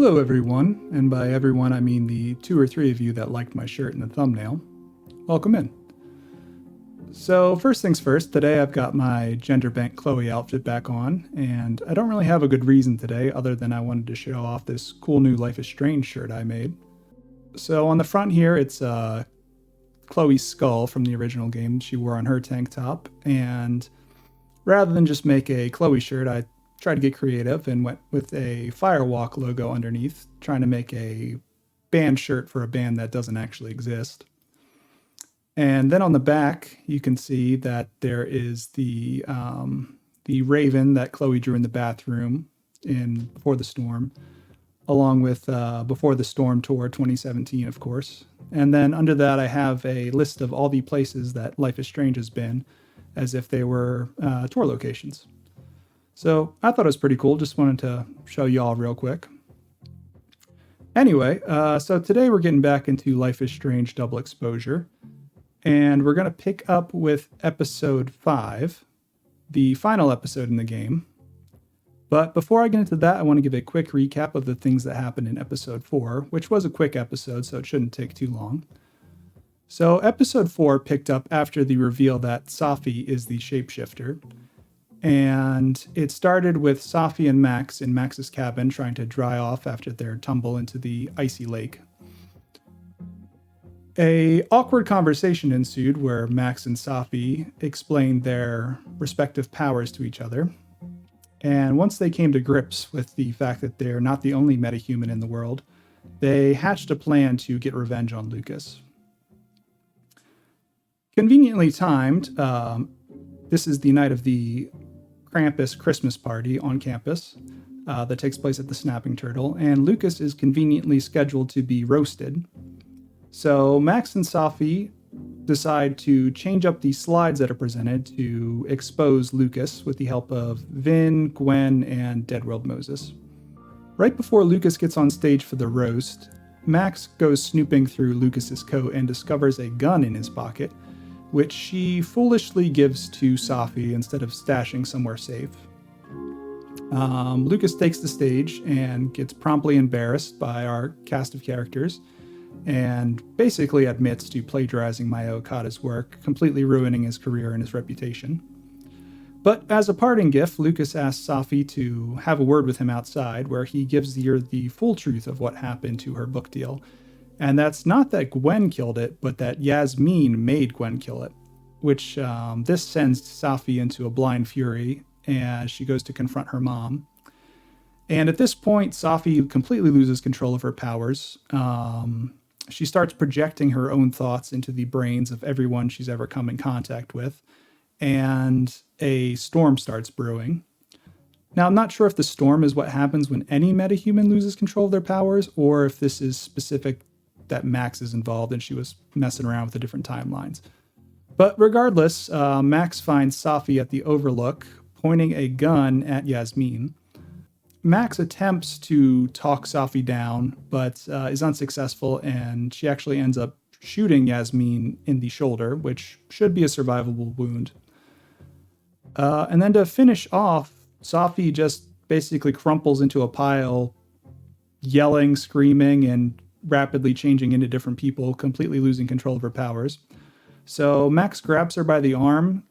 Hello everyone, and by everyone I mean the 2 or 3 of you that liked my shirt in the thumbnail. Welcome in. So first things first, today I've got my gender bent Chloe outfit back on, and I don't really have a good reason today other than I wanted to show off this cool new Life is Strange shirt I made. So on the front here it's Chloe's skull from the original game she wore on her tank top, and rather than just make a Chloe shirt, I tried to get creative and went with a Firewalk logo underneath, trying to make a band shirt for a band that doesn't actually exist. And then on the back, you can see that there is the raven that Chloe drew in the bathroom in Before the Storm, along with Before the Storm Tour 2017, of course. And then under that, I have a list of all the places that Life is Strange has been, as if they were tour locations. So I thought it was pretty cool. Just wanted to show you all real quick. Anyway, so today we're getting back into Life is Strange Double Exposure. And we're going to pick up with episode 5, the final episode in the game. But before I get into that, I want to give a quick recap of the things that happened in episode 4, which was a quick episode, so it shouldn't take too long. So episode 4 picked up after the reveal that Safi is the shapeshifter. And it started with Safi and Max in Max's cabin trying to dry off after their tumble into the icy lake. An awkward conversation ensued where Max and Safi explained their respective powers to each other. And once they came to grips with the fact that they're not the only metahuman in the world, they hatched a plan to get revenge on Lucas. Conveniently timed, this is the night of the Krampus Christmas party on campus that takes place at the Snapping Turtle, and Lucas is conveniently scheduled to be roasted. So Max and Safi decide to change up the slides that are presented to expose Lucas with the help of Vin, Gwen, and Deadworld Moses. Right before Lucas gets on stage for the roast, Max goes snooping through Lucas's coat and discovers a gun in his pocket, which she foolishly gives to Safi instead of stashing somewhere safe. Lucas takes the stage and gets promptly embarrassed by our cast of characters and basically admits to plagiarizing Maya Okada's work, completely ruining his career and his reputation. But as a parting gift, Lucas asks Safi to have a word with him outside, where he gives her the full truth of what happened to her book deal. And that's not that Gwen killed it, but that Yasmin made Gwen kill it, which this sends Safi into a blind fury as she goes to confront her mom. And at this point, Safi completely loses control of her powers. She starts projecting her own thoughts into the brains of everyone she's ever come in contact with, and a storm starts brewing. Now, I'm not sure if the storm is what happens when any metahuman loses control of their powers, or if this is specific that Max is involved and she was messing around with the different timelines. But regardless, Max finds Safi at the Overlook, pointing a gun at Yasmin. Max attempts to talk Safi down, but is unsuccessful, and she actually ends up shooting Yasmin in the shoulder, which should be a survivable wound. And then to finish off, Safi just basically crumples into a pile, yelling, screaming, and rapidly changing into different people, completely losing control of her powers. So Max grabs her by the arm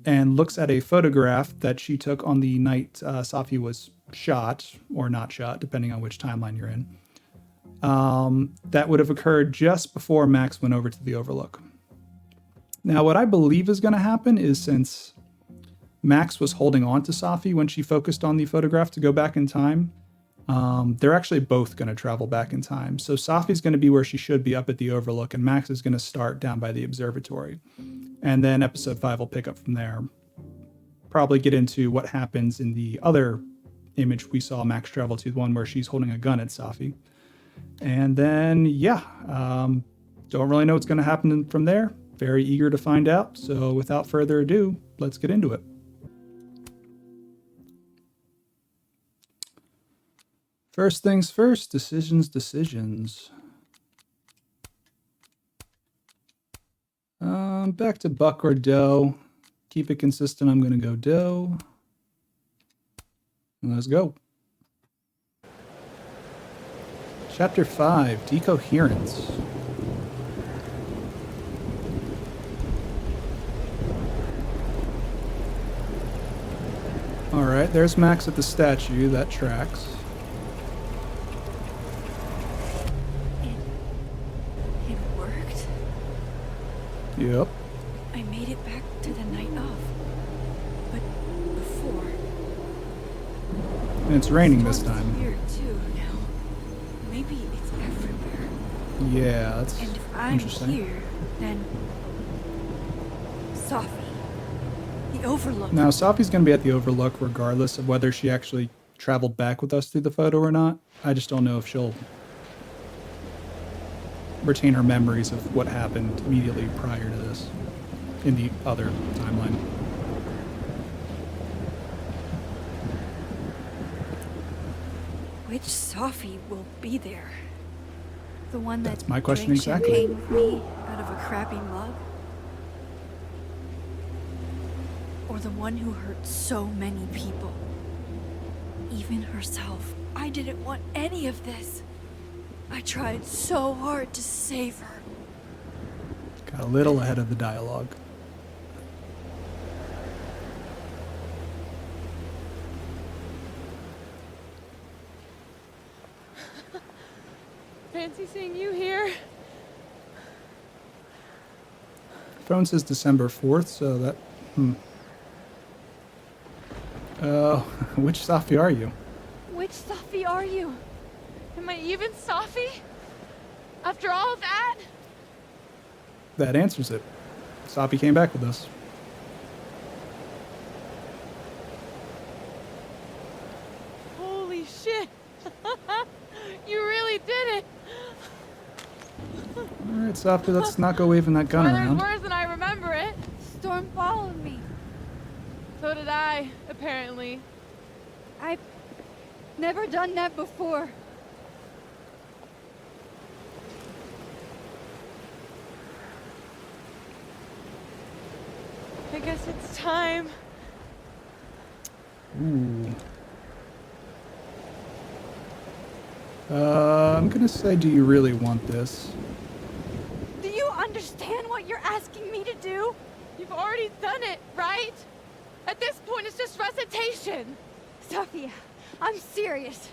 and looks at a photograph that she took on the night Safi was shot, or not shot, depending on which timeline you're in. That would have occurred just before Max went over to the Overlook. Now, what I believe is going to happen is, since Max was holding on to Safi when she focused on the photograph to go back in time, they're actually both going to travel back in time. So Safi's going to be where she should be, up at the Overlook, and Max is going to start down by the observatory. And then episode 5 will pick up from there. Probably get into what happens in the other image we saw Max travel to, the one where she's holding a gun at Safi. And then, don't really know what's going to happen from there. Very eager to find out. So without further ado, let's get into it. First things first, decisions. Back to Buck or Doe. Keep it consistent, I'm going to go Doe. Let's go. Chapter 5, Decoherence. Alright, there's Max at the statue. That tracks. It worked. Yep. I made it back to the night of. But before... And it's raining this time. Here too now. Maybe it's everywhere. Yeah, that's And if I'm interesting. here, then... Sophie. The Overlook. Now, Sophie's going to be at the Overlook regardless of whether she actually traveled back with us through the photo or not. I just don't know if she'll retain her memories of what happened immediately prior to this in the other timeline. Which Sophie will be there? The one that That's my question drank exactly. champagne with me out of a crappy mug? Or the one who hurt so many people? Even herself. I didn't want any of this. I tried so hard to save her. Got a little ahead of the dialogue. Fancy seeing you here. Phone says December 4th, so that... which Sophie are you? Which Sophie are you? Am I even Sophie? After all of that? That answers it. Sophie came back with us. Holy shit. You really did it. Alright, Sophie, let's not go waving that gun Weather's around. worse than I remember it. Storm followed me. So did I, apparently. I've never done that before. I guess it's time. Ooh. I'm gonna say, do you really want this? Do you understand what you're asking me to do? You've already done it, right? At this point, it's just recitation. Sophia, I'm serious.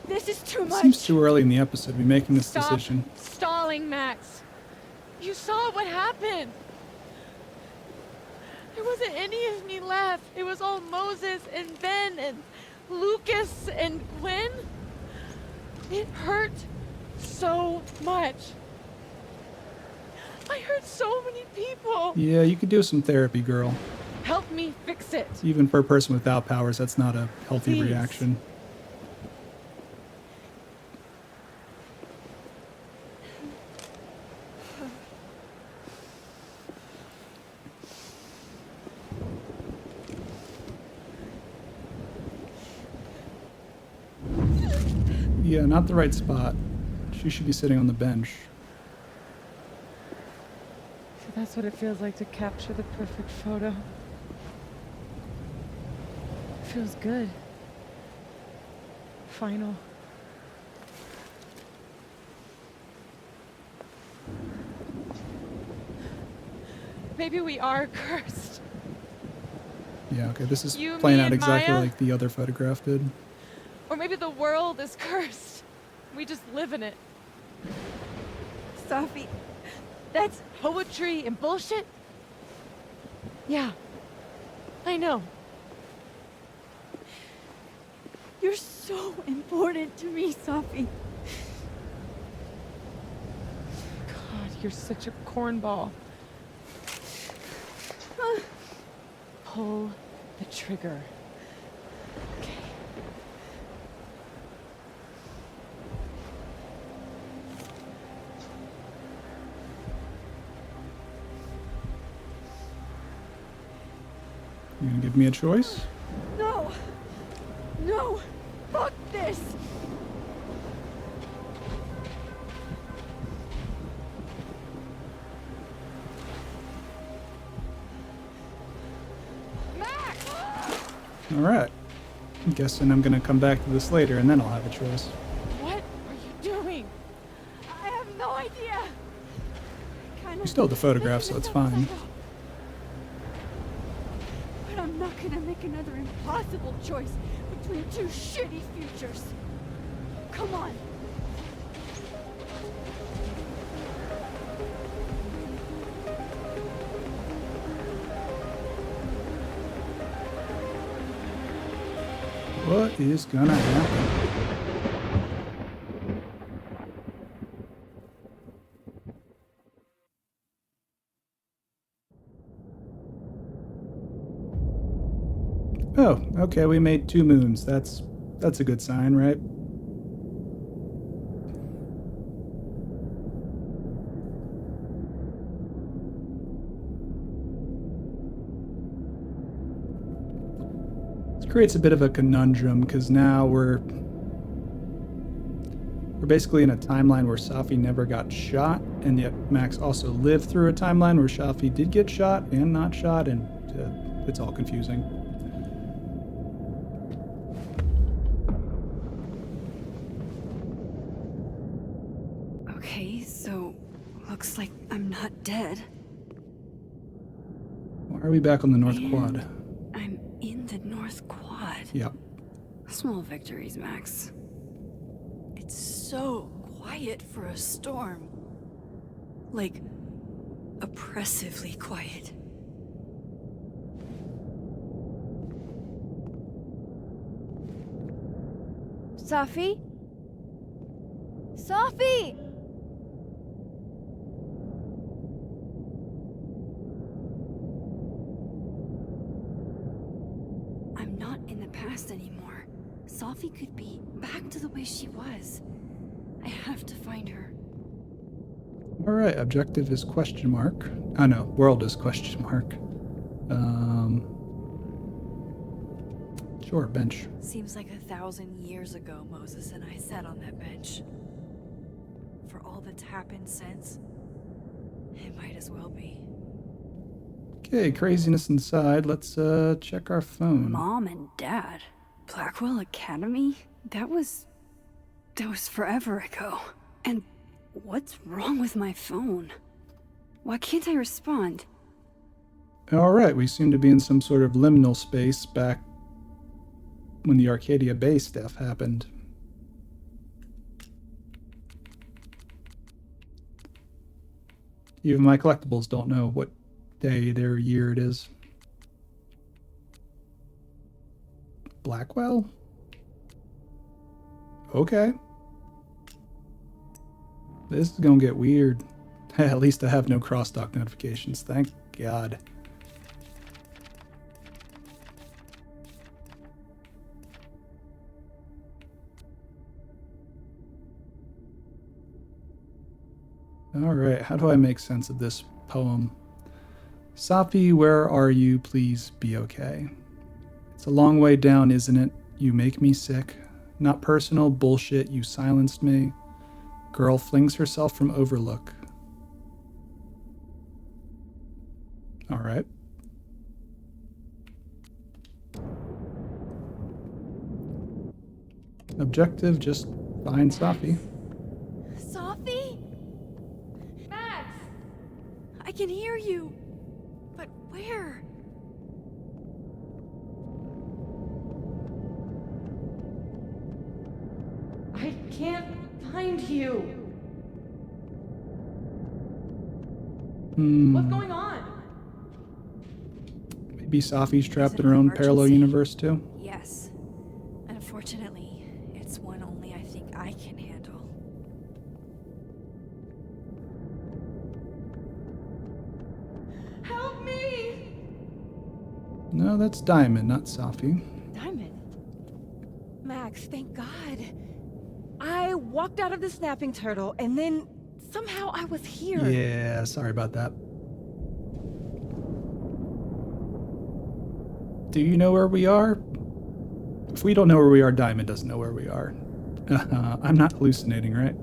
This is too much. Seems too early in the episode to be making this Stop decision. stalling, Max. You saw what happened. There wasn't any of me left. It was all Moses and Ben and Lucas and Gwen. It hurt so much. I hurt so many people. Yeah, you could do some therapy, girl. Help me fix it. Even for a person without powers, that's not a healthy Please. reaction. Yeah, not the right spot. She should be sitting on the bench. So that's what it feels like to capture the perfect photo. It feels good. Final. Maybe we are cursed. Yeah, okay, this is You, playing me, out and exactly Maya? like the other photograph did. Or maybe the world is cursed. We just live in it. Sophie, that's... Poetry and bullshit? Yeah. I know. You're so important to me, Sophie. God, you're such a cornball. Pull the trigger. Okay. You gonna give me a choice? No. No. Fuck this. Max! Alright. I'm guessing I'm gonna come back to this later and then I'll have a choice. What are you still have the photograph, so it's fine. But I'm not gonna make another impossible choice between two shitty futures. Come on. What is gonna happen? Oh, okay, we made 2 moons. That's a good sign, right? This creates a bit of a conundrum because now we're basically in a timeline where Safi never got shot, and yet Max also lived through a timeline where Safi did get shot and not shot, and it's all confusing. Okay, so looks like I'm not dead. Why are we back on the North Quad? I'm in the North Quad. Yep. Small victories, Max. It's so quiet for a storm. Like, oppressively quiet. Safi? Safi! I'm not in the past anymore. Safi could be back to the way she was. I have to find her. Alright, objective is question mark. Oh no, world is question mark. Sure, bench. Seems like 1,000 years ago Moses and I sat on that bench. For all that's happened since, it might as well be. Okay, craziness inside. Let's check our phone. Mom and Dad? Blackwell Academy? That was forever ago. And what's wrong with my phone? Why can't I respond? Alright, we seem to be in some sort of liminal space back when the Arcadia Bay stuff happened. Even my collectibles don't know what day or year it is. Blackwell? Okay. This is gonna get weird. At least I have no crosstalk notifications, thank God. Alright, how do I make sense of this poem? Safi, where are you? Please be okay. It's a long way down, isn't it? You make me sick. Not personal bullshit, you silenced me. Girl flings herself from Overlook. Alright. Objective, just find Safi. Safi? Max! I can hear you. But where? I can't find you. What's going on? Maybe Safi's trapped Is it in her an own parallel emergency? universe too? Yes. Unfortunately, it's one only I think I can handle. Help me! No, that's Diamond, not Safi. Diamond? Max, thank God. I walked out of the snapping turtle and then somehow I was here. Yeah, sorry about that. Do you know where we are? If we don't know where we are, Diamond doesn't know where we are. I'm not hallucinating, right?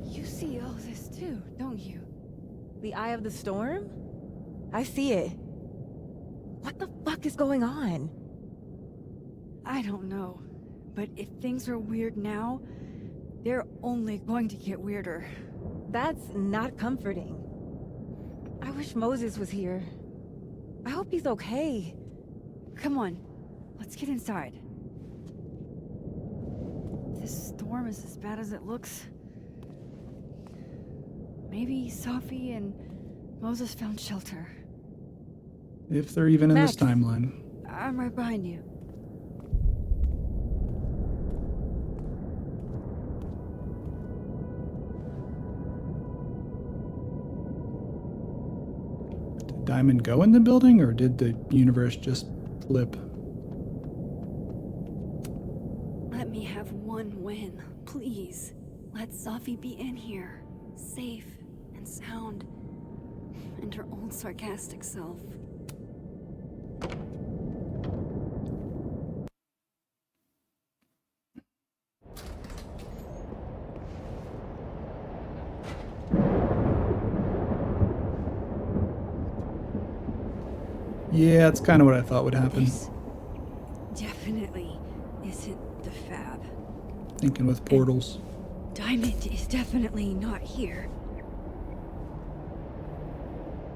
You see all this too, don't you? The eye of the storm? I see it. What the fuck is going on? I don't know. But if things are weird now, they're only going to get weirder. That's not comforting. I wish Moses was here. I hope he's okay. Come on, let's get inside. This storm is as bad as it looks. Maybe Safi and Moses found shelter. If they're even in this Max. timeline. I'm right behind you. Did Diamond go in the building, or did the universe just flip? Let me have one win, please. Let Safi be in here, safe and sound, and her old sarcastic self. Yeah, that's kind of what I thought would happen. This definitely isn't the Fab. Thinking with portals. Diamond is definitely not here.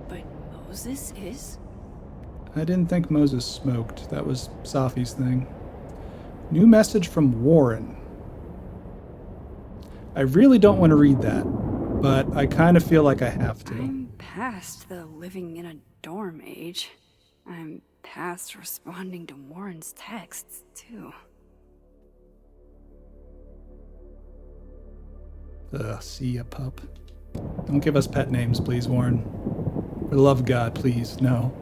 But Moses is? I didn't think Moses smoked. That was Safi's thing. New message from Warren. I really don't want to read that, but I kind of feel like I have to. I'm past the living in a dorm age. I'm past responding to Warren's texts, too. Ugh, see ya, pup. Don't give us pet names, please, Warren. For the love of God, please, no.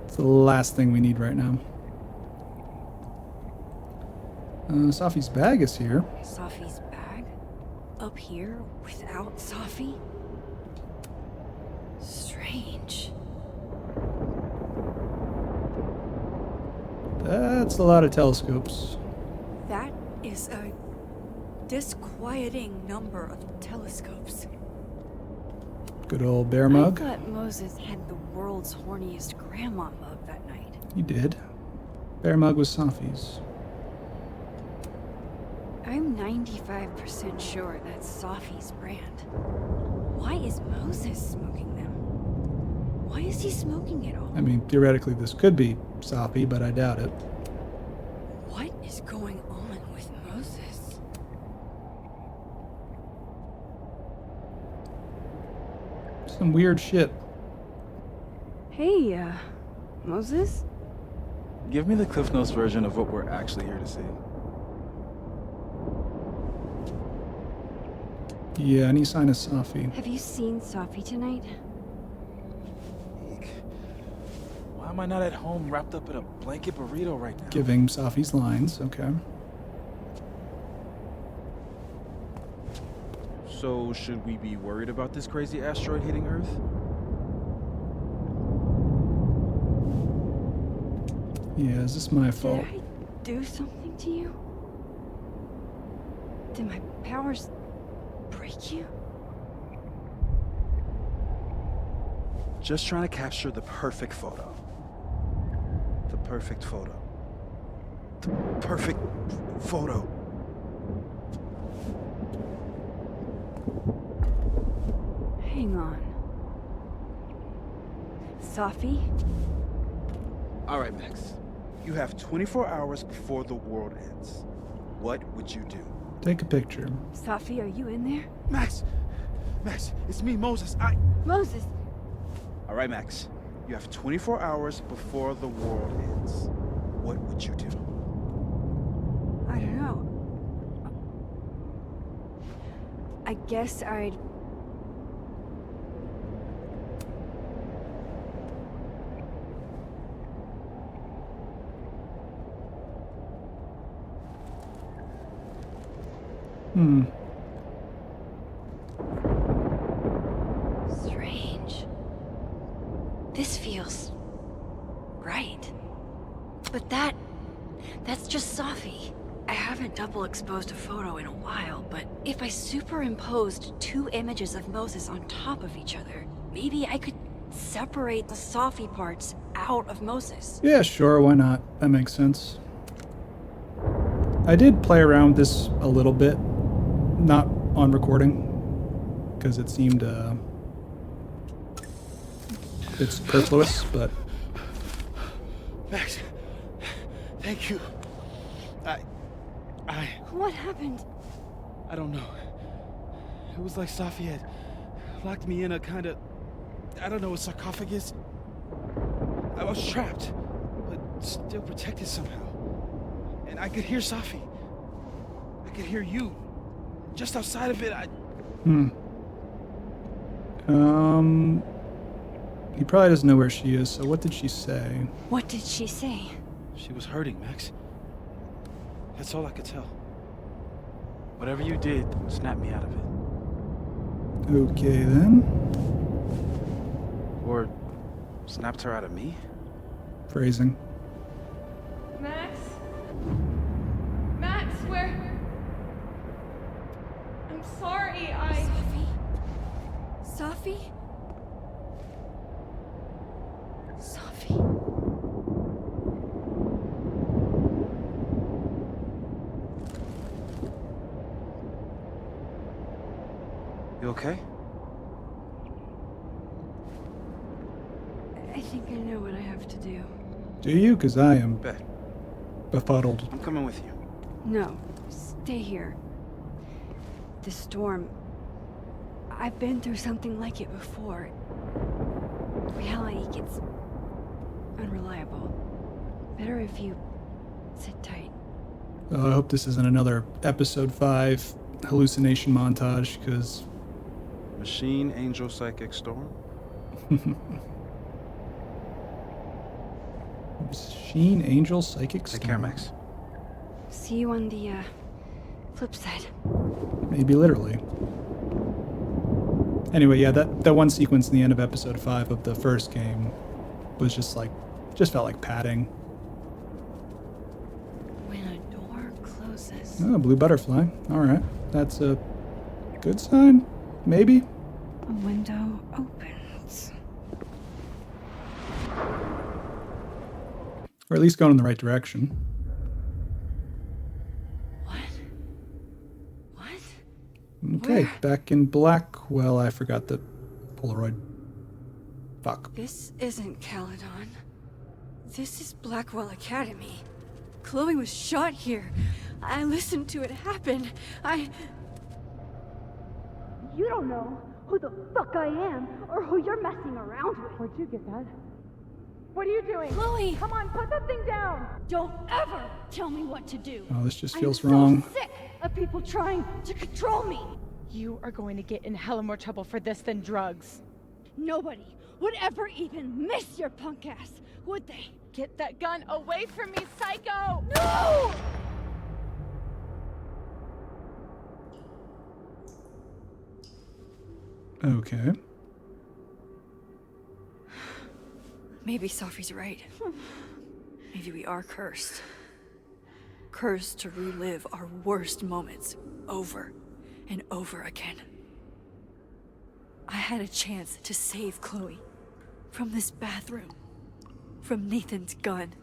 It's the last thing we need right now. Safi's bag is here. Safi's bag? Up here without Safi? Strange. That's a lot of telescopes. That is a disquieting number of telescopes. Good old bear mug. I thought Moses had the world's horniest grandma mug that night. He did. Bear mug was Safi's. I'm 95% sure that's Safi's brand. Why is Moses smoking them? Why is he smoking it all? I mean, theoretically this could be Safi, but I doubt it. What is going on with Moses? Some weird shit. Hey, Moses? Give me the Cliff Notes version of what we're actually here to see. Yeah, any sign of Safi? Have you seen Safi tonight? Eek. Why am I not at home wrapped up in a blanket burrito right now? Giving Safi's lines, okay. So, should we be worried about this crazy asteroid hitting Earth? Yeah, is this my fault? Did I do something to you? Did my powers break you? Just trying to capture the perfect photo. The perfect photo. The perfect photo. Hang on. Safi? All right, Max. You have 24 hours before the world ends. What would you do? Take a picture. Safi, are you in there? Max! Max, it's me, Moses. Moses! All right, Max. You have 24 hours before the world ends. What would you do? I don't know. I guess I'd... Strange. This feels... right. But that's just Safi. I haven't double exposed a photo in a while, but if I superimposed two images of Moses on top of each other, maybe I could separate the Safi parts out of Moses. Yeah, sure, why not? That makes sense. I did play around with this a little bit, not on recording, because it seemed a bit superfluous, but Max, thank you. What happened? I don't know. It was like Safi had locked me in a kind of, I don't know, a sarcophagus. I was trapped, but still protected somehow. And I could hear Safi. I could hear you. Just outside of it, he probably doesn't know where she is, so what did she say? What did she say? She was hurting, Max. That's all I could tell. Whatever you did, snap me out of it. Okay, then. Or snapped her out of me? Phrasing. Max? Max, where? I'm sorry, Safi? Safi? You okay? I think I know what I have to do. Do you? Because I am Bet. befuddled. I'm coming with you. No, stay here. The storm. I've been through something like it before. Reality gets unreliable. Better if you sit tight. I hope this isn't another episode 5 hallucination montage, because Machine, Angel, Psychic, Storm? Machine, Angel, Psychic, Take Storm. care, Max. See you on the flip side. Maybe literally. Anyway, yeah, that one sequence in the end of episode 5 of the first game was just felt like padding. When a door closes. Oh, blue butterfly. Alright. That's a good sign? Maybe? A window opens. Or at least going in the right direction. What? Okay, Where? back in Blackwell. I forgot the Polaroid. Fuck. This isn't Caledon. This is Blackwell Academy. Chloe was shot here. I listened to it happen. You don't know who the fuck I am or who you're messing around with. Where'd you get that? What are you doing? Chloe! Come on, put that thing down! Don't ever tell me what to do. Oh, this just feels I'm wrong. so sick of people trying to control me. You are going to get in hella more trouble for this than drugs. Nobody would ever even miss your punk ass, would they? Get that gun away from me, psycho! No! Okay. Maybe Safi's right. Maybe we are cursed. Cursed to relive our worst moments over and over again. I had a chance to save Chloe from this bathroom, from Nathan's gun.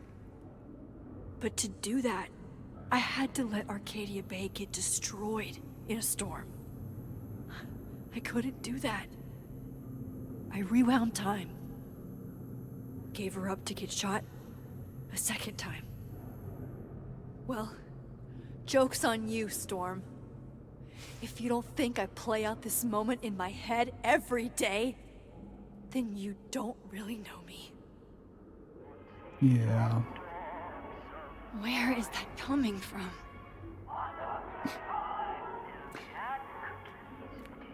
But to do that, I had to let Arcadia Bay get destroyed in a storm. I couldn't do that. I rewound time. Gave her up to get shot a second time. Well, joke's on you, Storm. If you don't think I play out this moment in my head every day, then you don't really know me. Yeah. Where is that coming from?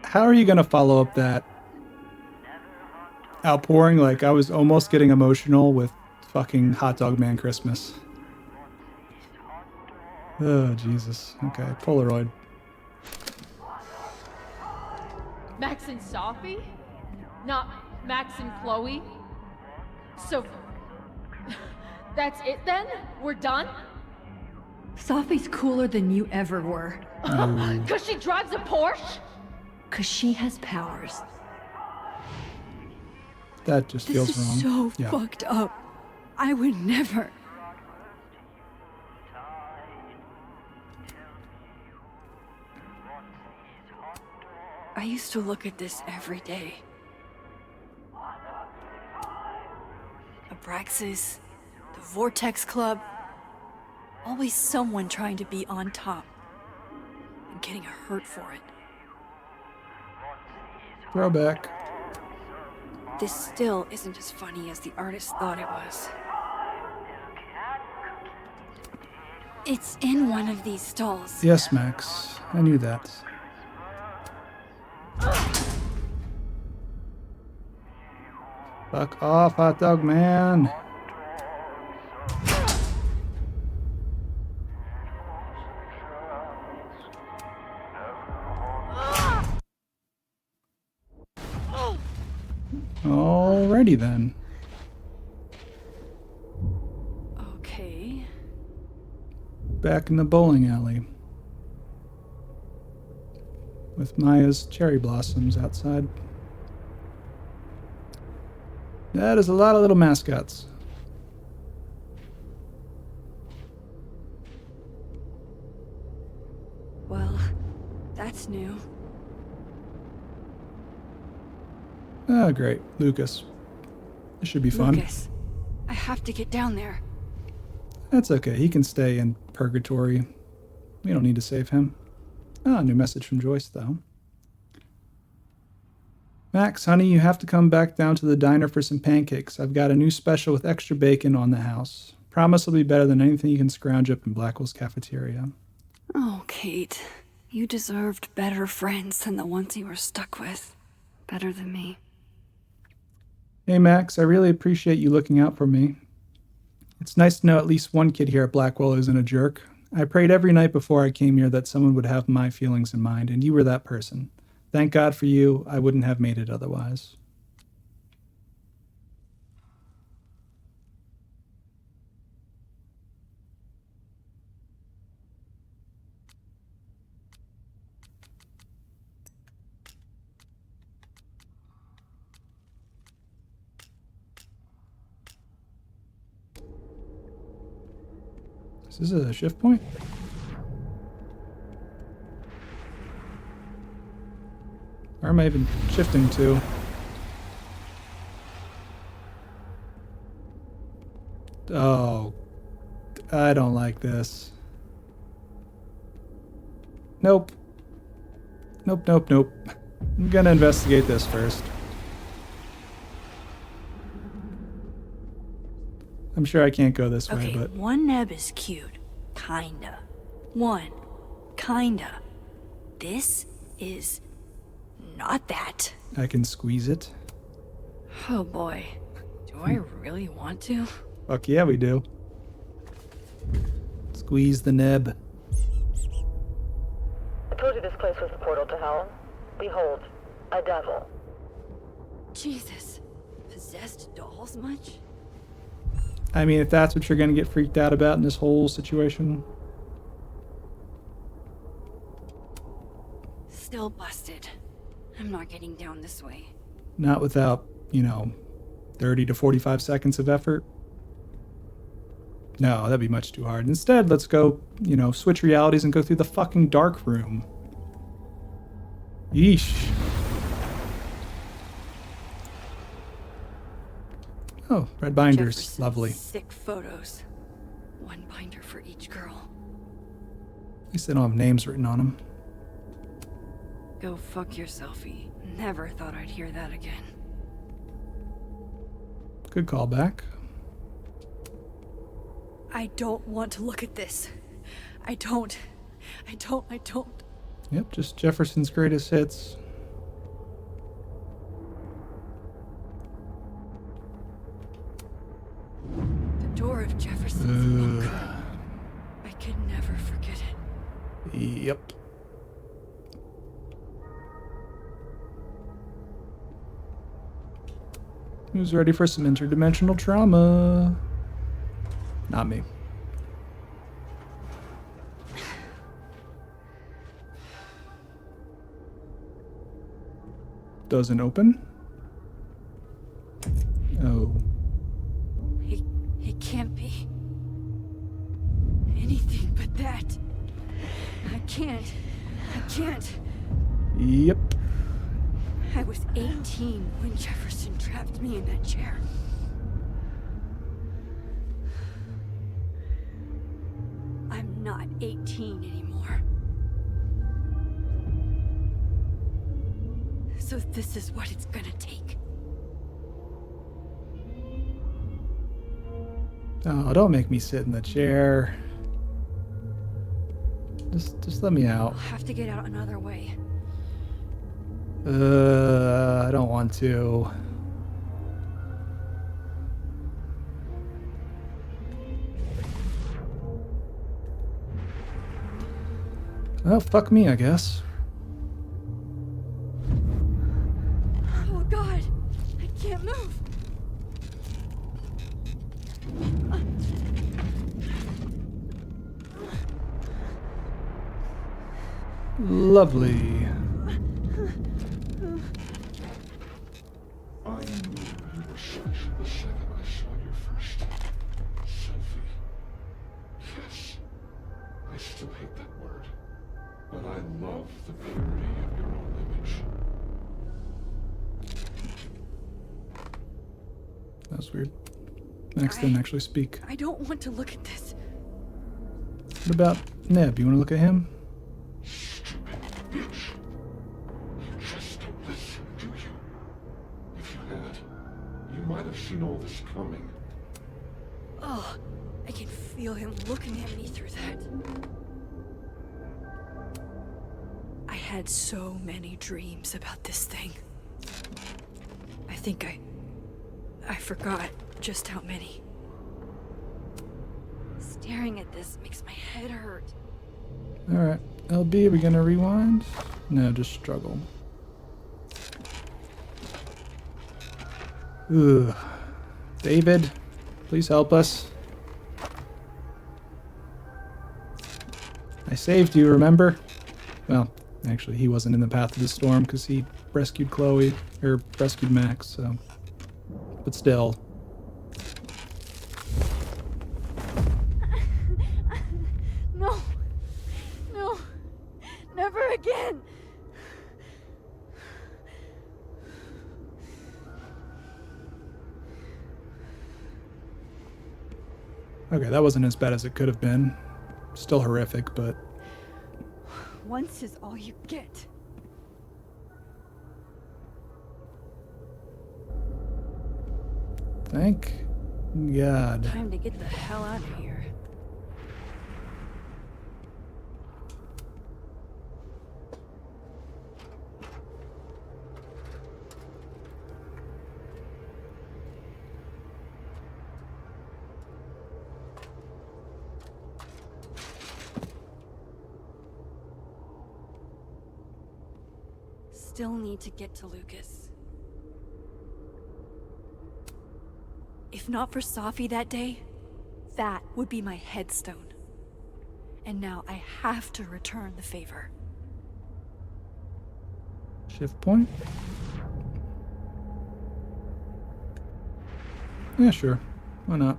How are you gonna follow up that outpouring? Like, I was almost getting emotional with fucking Hot Dog Man Christmas. Oh, Jesus. Okay, Polaroid. Max and Safi? Not Max and Chloe? So, that's it then? We're done? Safi's cooler than you ever were. Cause she drives a Porsche? 'Cause she has powers. That just This feels is wrong. so fucked up. I would never. I used to look at this every day. Abraxas, the Vortex Club. Always someone trying to be on top. And getting hurt for it. Throwback. This still isn't as funny as the artist thought it was. It's in one of these stalls. Yes, Max. I knew that. Fuck off, hot dog man. Alrighty then. Okay. Back in the bowling alley. With Maya's cherry blossoms outside. That is a lot of little mascots. Well, that's new. Ah, great. Lucas. This should be fun. Lucas, I have to get down there. That's okay. He can stay in purgatory. We don't need to save him. Ah, new message from Joyce, though. Max, honey, you have to come back down to the diner for some pancakes. I've got a new special with extra bacon on the house. Promise will be better than anything you can scrounge up in Blackwell's cafeteria. Oh, Kate. You deserved better friends than the ones you were stuck with. Better than me. Hey, Max, I really appreciate you looking out for me. It's nice to know at least one kid here at Blackwell isn't a jerk. I prayed every night before I came here that someone would have my feelings in mind, and you were that person. Thank God for you. I wouldn't have made it otherwise. Is this a shift point? Where am I even shifting to? Oh, I don't like this. Nope. Nope, nope, nope. I'm gonna investigate this first. I'm sure I can't go this way, Okay, but... one neb is cute. Kinda. One. Kinda. This is not that. I can squeeze it. Oh boy. Do I really want to? Fuck yeah, we do. Squeeze the neb. I told you this place was the portal to hell. Behold, a devil. Jesus. Possessed dolls much? I mean, if that's what you're gonna get freaked out about in this whole situation. Still busted. I'm not getting down this way. Not without, 30 to 45 seconds of effort. No, that'd be much too hard. Instead, let's go, switch realities and go through the fucking dark room. Yeesh. Oh, red binders. Jefferson's Lovely. Sick photos. One binder for each girl. At least they don't have names written on them. Go fuck yourselfie. Never thought I'd hear that again. Good callback. I don't want to look at this. I don't. Yep, just Jefferson's greatest hits. The door of Jefferson's monk. I could never forget it. Yep. Who's ready for some interdimensional trauma? Not me. Doesn't open. Oh. It can't be anything but that. I can't. Yep. I was 18 when Jefferson trapped me in that chair. I'm not 18 anymore. So this is what it's gonna take. Oh, don't make me sit in the chair. Just let me out. I'll have to get out another way. I don't want to. Well, fuck me, I guess. Oh God, I can't move. Lovely. I knew you were special the second I saw your first selfie. Yes, I still hate that word, but I love the purity of your own image. That was weird. Max didn't actually speak. I don't want to look at this. What about Neb? You want to look at him? Stupid bitch. You just don't listen, do you? If you had, you might have seen all this coming. Oh, I can feel him looking at me through that. I had so many dreams about this thing. I think I forgot just how many. Staring at this makes my head hurt. Alright. LB, are we gonna rewind? No, just struggle. Ugh. David, please help us. I saved you, remember? Well, actually, he wasn't in the path of the storm because he rescued Chloe, or rescued Max, so. But still. No. No. Never again. Okay, that wasn't as bad as it could have been. Still horrific, but Once is all you get. thank God. Time to get the hell out of here. Still need to get to Lucas. If not for Safi that day, that would be my headstone. And now I have to return the favor. Shift point? Yeah, sure. Why not?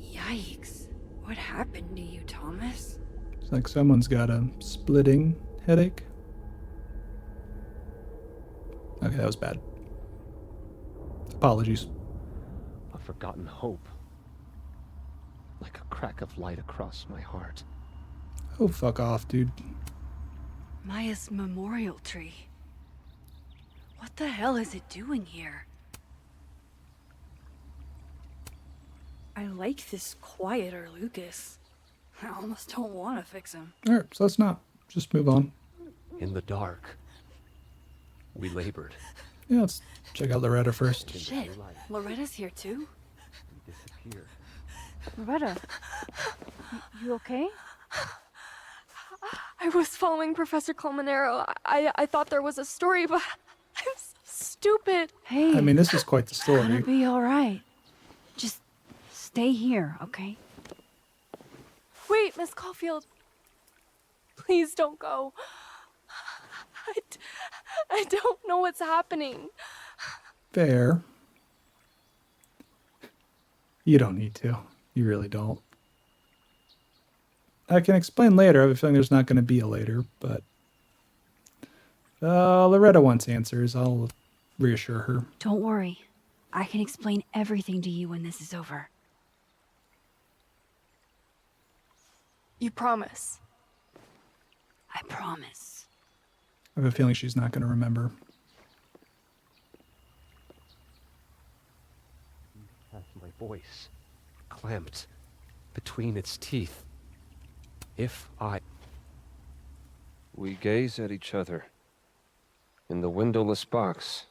Yikes. What happened to you, Thomas? It's like someone's got a splitting headache. Okay, that was bad. Apologies. A forgotten hope. Like a crack of light across my heart. Oh, fuck off, dude. Maya's memorial tree. What the hell is it doing here? I like this quieter Lucas. I almost don't want to fix him. Alright, so let's not. Just move on. In the dark, we labored. Yeah, let's check out Loretta first. Shit, Loretta's here too? We disappeared. Loretta, you okay? I was following Professor Colmenero. I thought there was a story, but I'm so stupid. Hey, I mean, this is quite the story. it'll be all right. Just stay here, okay? Wait, Miss Caulfield. Please don't go. I don't know what's happening. Fair. You don't need to. You really don't. I can explain later. I have a feeling there's not going to be a later, but Loretta wants answers. I'll reassure her. Don't worry. I can explain everything to you when this is over. You promise? I promise. I have a feeling she's not going to remember. Has my voice clamped between its teeth. If I... We gaze at each other in the windowless box.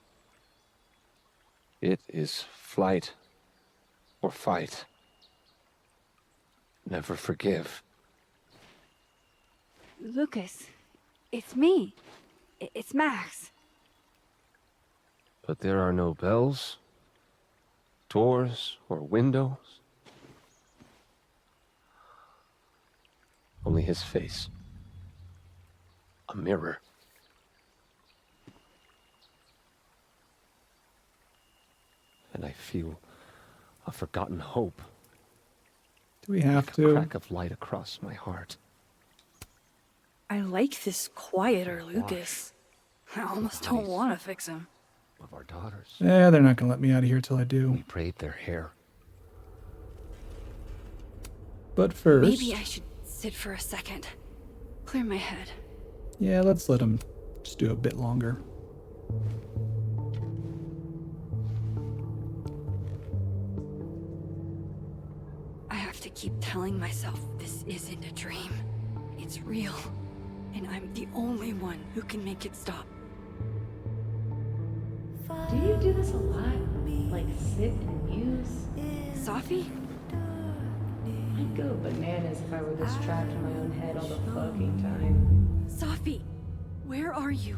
It is flight or fight. Never forgive. Lucas, it's me. It's Max. But there are no bells, doors, or windows. Only his face. A mirror. And I feel a forgotten hope. Do we have A to? crack of light across my heart. I like this quieter Lucas. I almost don't want to fix him. Of our daughters. Yeah, they're not going to let me out of here till I do. We braid their hair. But first... Maybe I should sit for a second. Clear my head. Yeah, let's let him just do a bit longer. I have to keep telling myself this isn't a dream. It's real. And I'm the only one who can make it stop. Do you do this a lot? Like sit and muse? Safi? I'd go bananas if I were this trapped in my own head all the fucking time. Safi, where are you?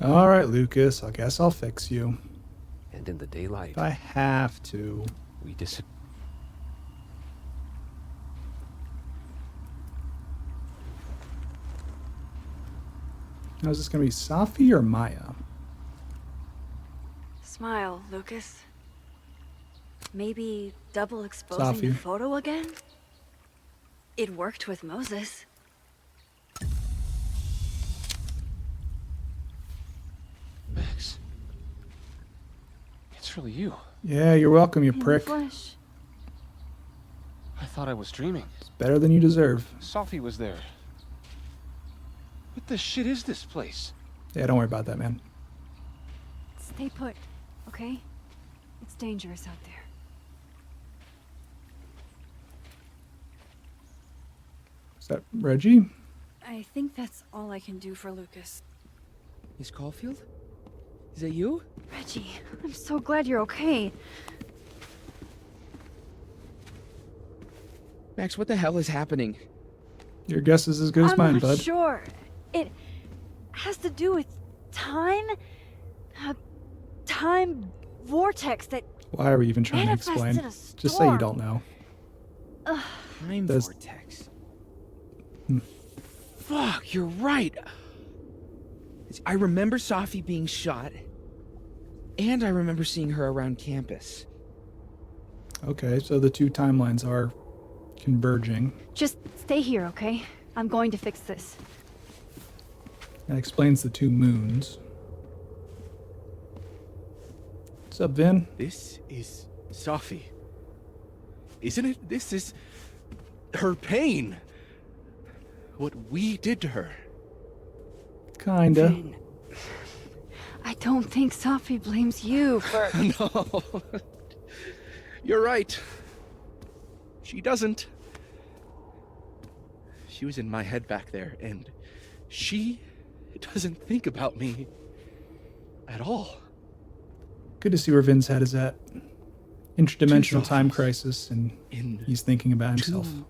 All right, Lucas, I guess I'll fix you. And in the daylight, If I have to. we disappear. Now, is this going to be Safi or Maya? Smile, Lucas. Maybe double exposing Safi. the photo again? It worked with Moses. Max. It's really you. Yeah, you're welcome, you In the prick. flesh. I thought I was dreaming. It's better than you deserve. Sophie was there. What the shit is this place? Yeah, don't worry about that, man. Stay put, okay? It's dangerous out there. Is that Reggie? I think that's all I can do for Lucas. Miss Caulfield? Is that you? Reggie, I'm so glad you're okay. Max, what the hell is happening? Your guess is as good as I'm mine, not bud. sure. It has to do with time. A time vortex that Why are we even trying to manifests explain? in a Just say you storm. don't know. Time Does- vortex. Hmm. Fuck, you're right. I remember Safi being shot, and I remember seeing her around campus. Okay, so the two timelines are converging. Just stay here, okay? I'm going to fix this. That explains the two moons. What's up, Vin? This is Safi. Isn't it? This is her pain. What we did to her. Kinda. Vin, I don't think Safi blames you for... No. You're right. She doesn't. She was in my head back there, and she doesn't think about me. at all. Good to see where Vin's head is at. Interdimensional Two time Sophies crisis, and in he's thinking about himself. 2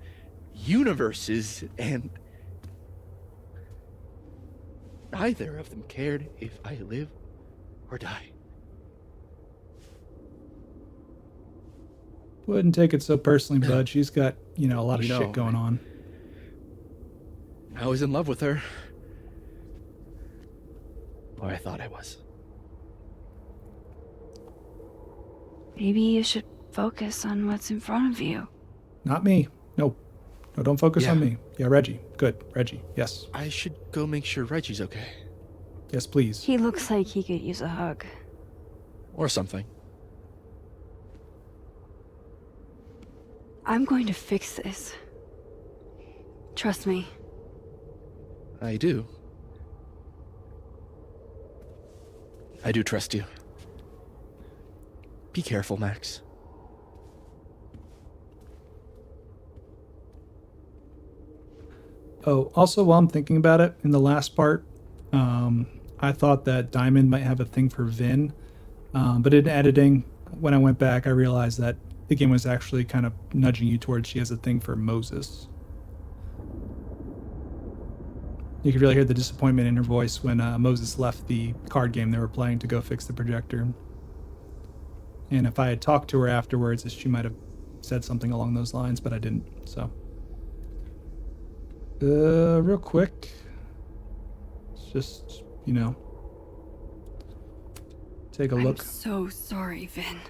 universes, and neither of them cared if I live or die. Wouldn't take it so personally, bud. She's got, a lot of shit going on. I was in love with her. Or I thought I was. Maybe you should focus on what's in front of you. Not me. No, don't focus on Yeah. me. Yeah, Reggie. Good. Reggie. Yes. I should go make sure Reggie's okay. Yes, please. He looks like he could use a hug. Or something. I'm going to fix this. Trust me. I do. I do trust you. Be careful, Max. Oh, also, while I'm thinking about it, in the last part, I thought that Diamond might have a thing for Vin, but in editing, when I went back, I realized that the game was actually kind of nudging you towards she has a thing for Moses. You could really hear the disappointment in her voice when Moses left the card game they were playing to go fix the projector. And if I had talked to her afterwards, she might have said something along those lines, but I didn't, so. Real quick. It's just, take a look. I'm so sorry, Vin.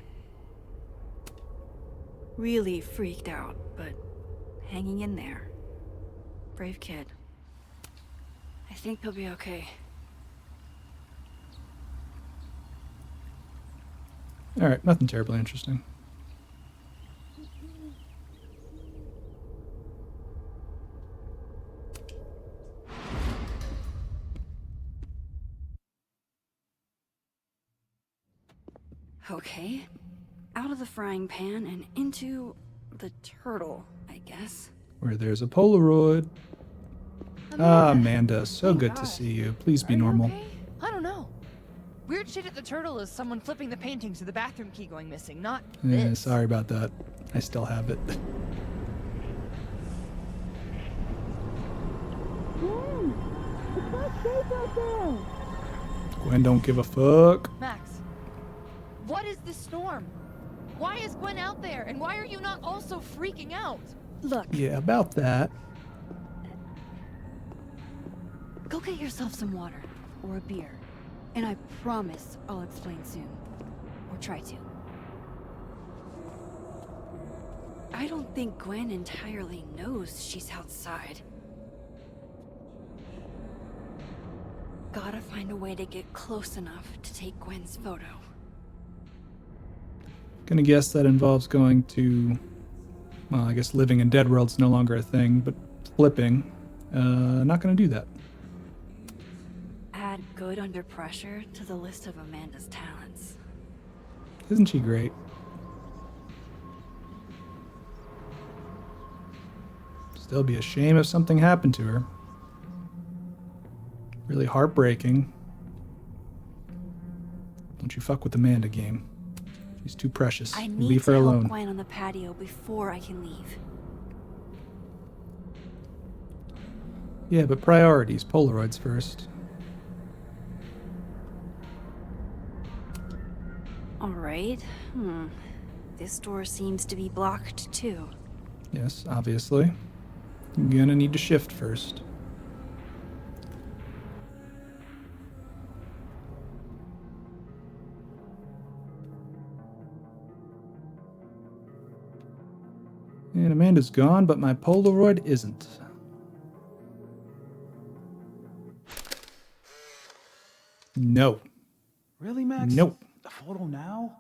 Really freaked out, but hanging in there. Brave kid. I think he'll be okay. Alright, nothing terribly interesting. Okay. Out of the frying pan and into the turtle, I guess. Where there's a Polaroid. Amanda, so good to see you. Please be normal. I don't know. Weird shit at the turtle is someone flipping the paintings or the bathroom key going missing, not this. Sorry about that. I still have it. It's not safe out there! Gwen don't give a fuck. Max, what is this storm? Why is Gwen out there, and why are you not also freaking out? Look. Yeah, about that. Go get yourself some water or a beer, and I promise I'll explain soon. Or try to. I don't think Gwen entirely knows she's outside. Gotta find a way to get close enough to take Gwen's photo. Gonna guess that involves going to, well, I guess living in Dead World's no longer a thing, but flipping. Not gonna do that. Add good under pressure to the list of Amanda's talents. Isn't she great? Still be a shame if something happened to her. Really heartbreaking. Don't you fuck with Amanda, game. She's too precious. I need Leave to her help alone. Gwen on the patio before I can leave. Yeah, but priorities. Polaroids first. Alright. This door seems to be blocked too. Yes, obviously. I'm gonna need to shift first. And Amanda's gone, but my Polaroid isn't. No. Really, Max? Nope. The photo now?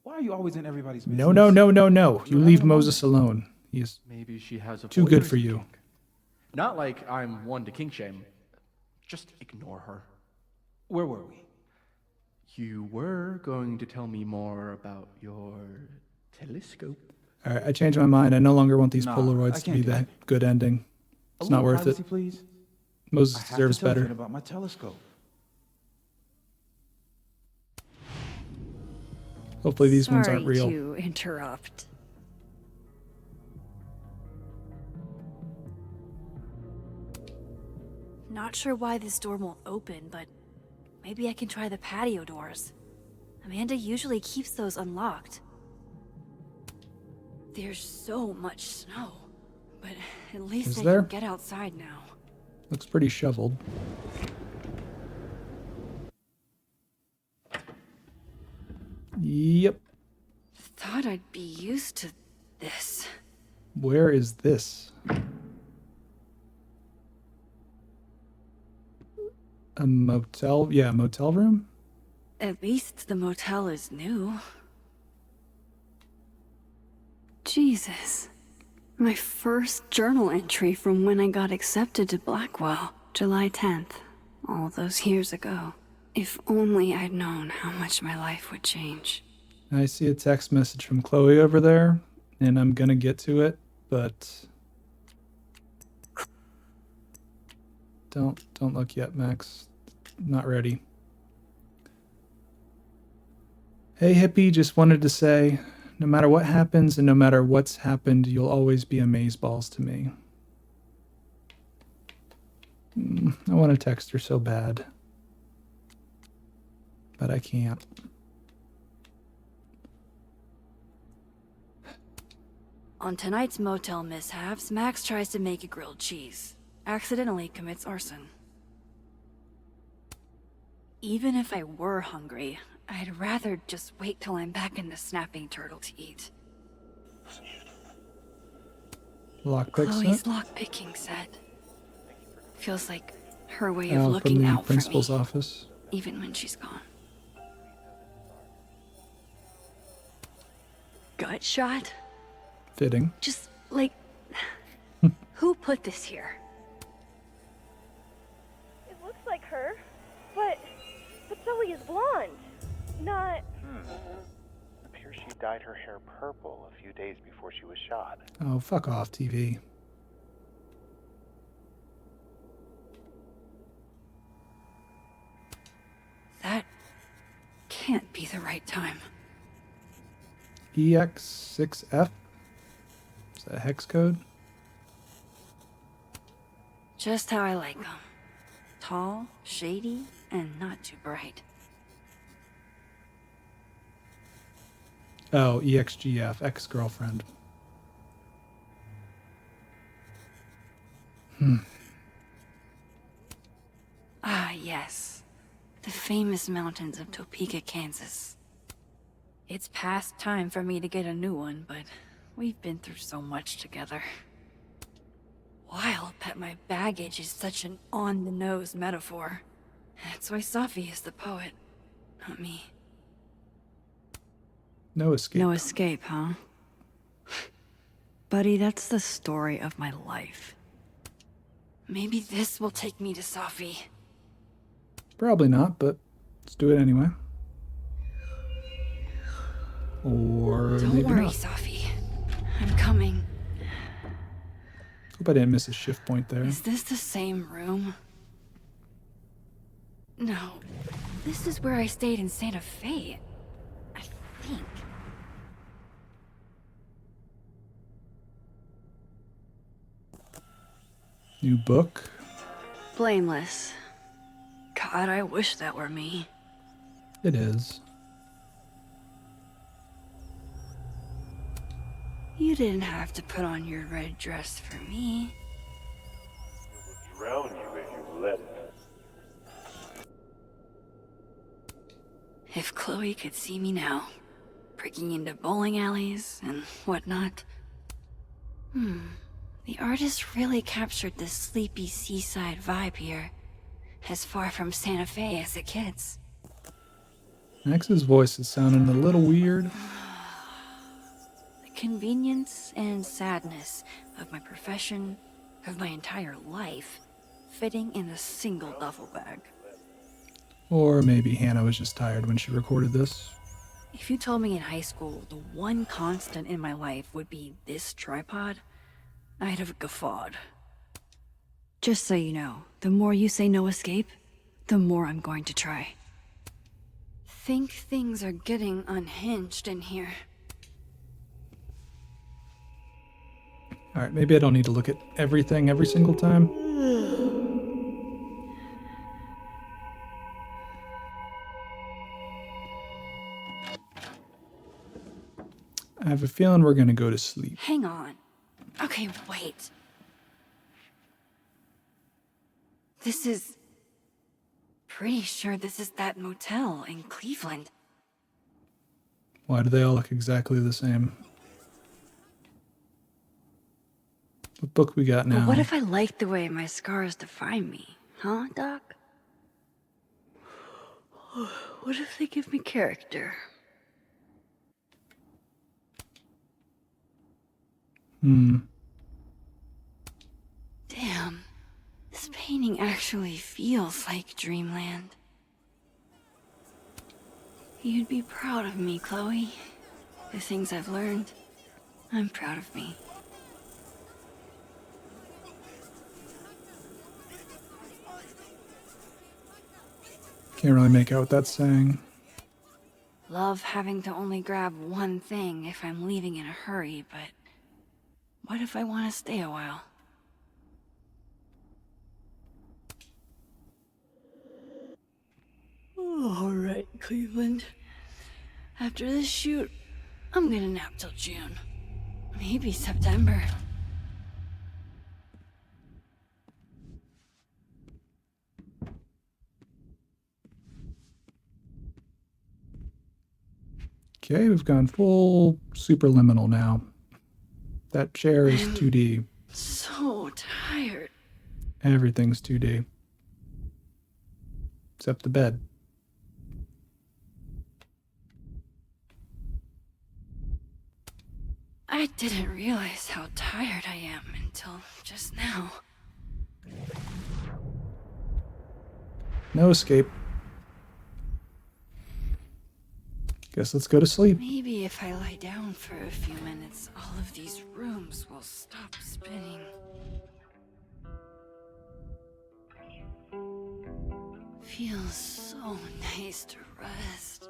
Why are you always in everybody's business? No, no, no, no, no. You leave Moses alone. He is Maybe she has a too good voyeurism for you. kink. Not like I'm one to kink shame. Just ignore her. Where were we? You were going to tell me more about your telescope. All right, I changed my mind. I no longer want these Nah, I Polaroids to can't be do the that. good ending. A It's not little worth privacy, it. please. Moses I have deserves to tell better. Finn about my telescope. Hopefully these ones aren't real. Sorry to interrupt. Not sure why this door won't open, but maybe I can try the patio doors. Amanda usually keeps those unlocked. There's so much snow, but at least I can get outside now. Looks pretty shoveled. Yep. Thought I'd be used to this. Where is this? A motel? Yeah, motel room? At least the motel is new. Jesus. My first journal entry from when I got accepted to Blackwell, July 10th, all those years ago. If only I'd known how much my life would change. I see a text message from Chloe over there, and I'm gonna get to it, but don't look yet, Max. Not ready. Hey hippie, just wanted to say, no matter what happens and no matter what's happened, you'll always be amazeballs to me. I want to text her so bad, but I can't. On tonight's motel mishaps, Max tries to make a grilled cheese. Accidentally commits arson. Even if I were hungry, I'd rather just wait till I'm back in the snapping turtle to eat. Lockpick Chloe's set? lockpicking set. Feels like her way of looking from the out for me. principal's office. Even when she's gone. Gut shot? Fitting. Just, like... Who put this here? It looks like her, but Zoe is blonde. Not... Appears she dyed her hair purple a few days before she was shot. Oh, fuck off, TV. That can't be the right time. EX6F? Is that a hex code? Just how I like them. Tall, shady, and not too bright. Oh, EXGF, ex-girlfriend. Ah, yes. The famous mountains of Topeka, Kansas. It's past time for me to get a new one, but we've been through so much together. Wild that my baggage is such an on-the-nose metaphor. That's why Safi is the poet, not me. No escape. No escape, huh? Buddy, that's the story of my life. Maybe this will take me to Safi. Probably not, but let's do it anyway. Or Don't maybe worry, not. Safi. I'm coming. Hope I didn't miss a shift point there. Is this the same room? No. This is where I stayed in Santa Fe. I think. New book. Blameless. God, I wish that were me. It is. You didn't have to put on your red dress for me. It will drown you if you let it. If Chloe could see me now, breaking into bowling alleys and whatnot. The artist really captured this sleepy seaside vibe here, as far from Santa Fe as it gets. Max's voice is sounding a little weird. The convenience and sadness of my profession, of my entire life, fitting in a single duffel bag. Or maybe Hannah was just tired when she recorded this. If you told me in high school the one constant in my life would be this tripod, I'd have guffawed. Just so you know, the more you say no escape, the more I'm going to try. think things are getting unhinged in here. Alright, maybe I don't need to look at everything every single time. I have a feeling we're gonna go to sleep. Hang on. Okay, wait. This is... Pretty sure this is that motel in Cleveland. Why do they all look exactly the same? What book we got now? But what if I like the way my scars define me? Huh, Doc? What if they give me character? Damn. This painting actually feels like dreamland. You'd be proud of me, Chloe. The things I've learned. I'm proud of me. Can't really make out what that's saying. Love having to only grab one thing if I'm leaving in a hurry, but what if I want to stay a while? All right, Cleveland. After this shoot, I'm gonna nap till June. Maybe September. Okay, we've gone full superliminal now. That chair is 2D. So tired. Everything's 2D. Except the bed. I didn't realize how tired I am until just now. No escape. Guess let's go to sleep. Maybe if I lie down for a few minutes, all of these rooms will stop spinning. Feels so nice to rest.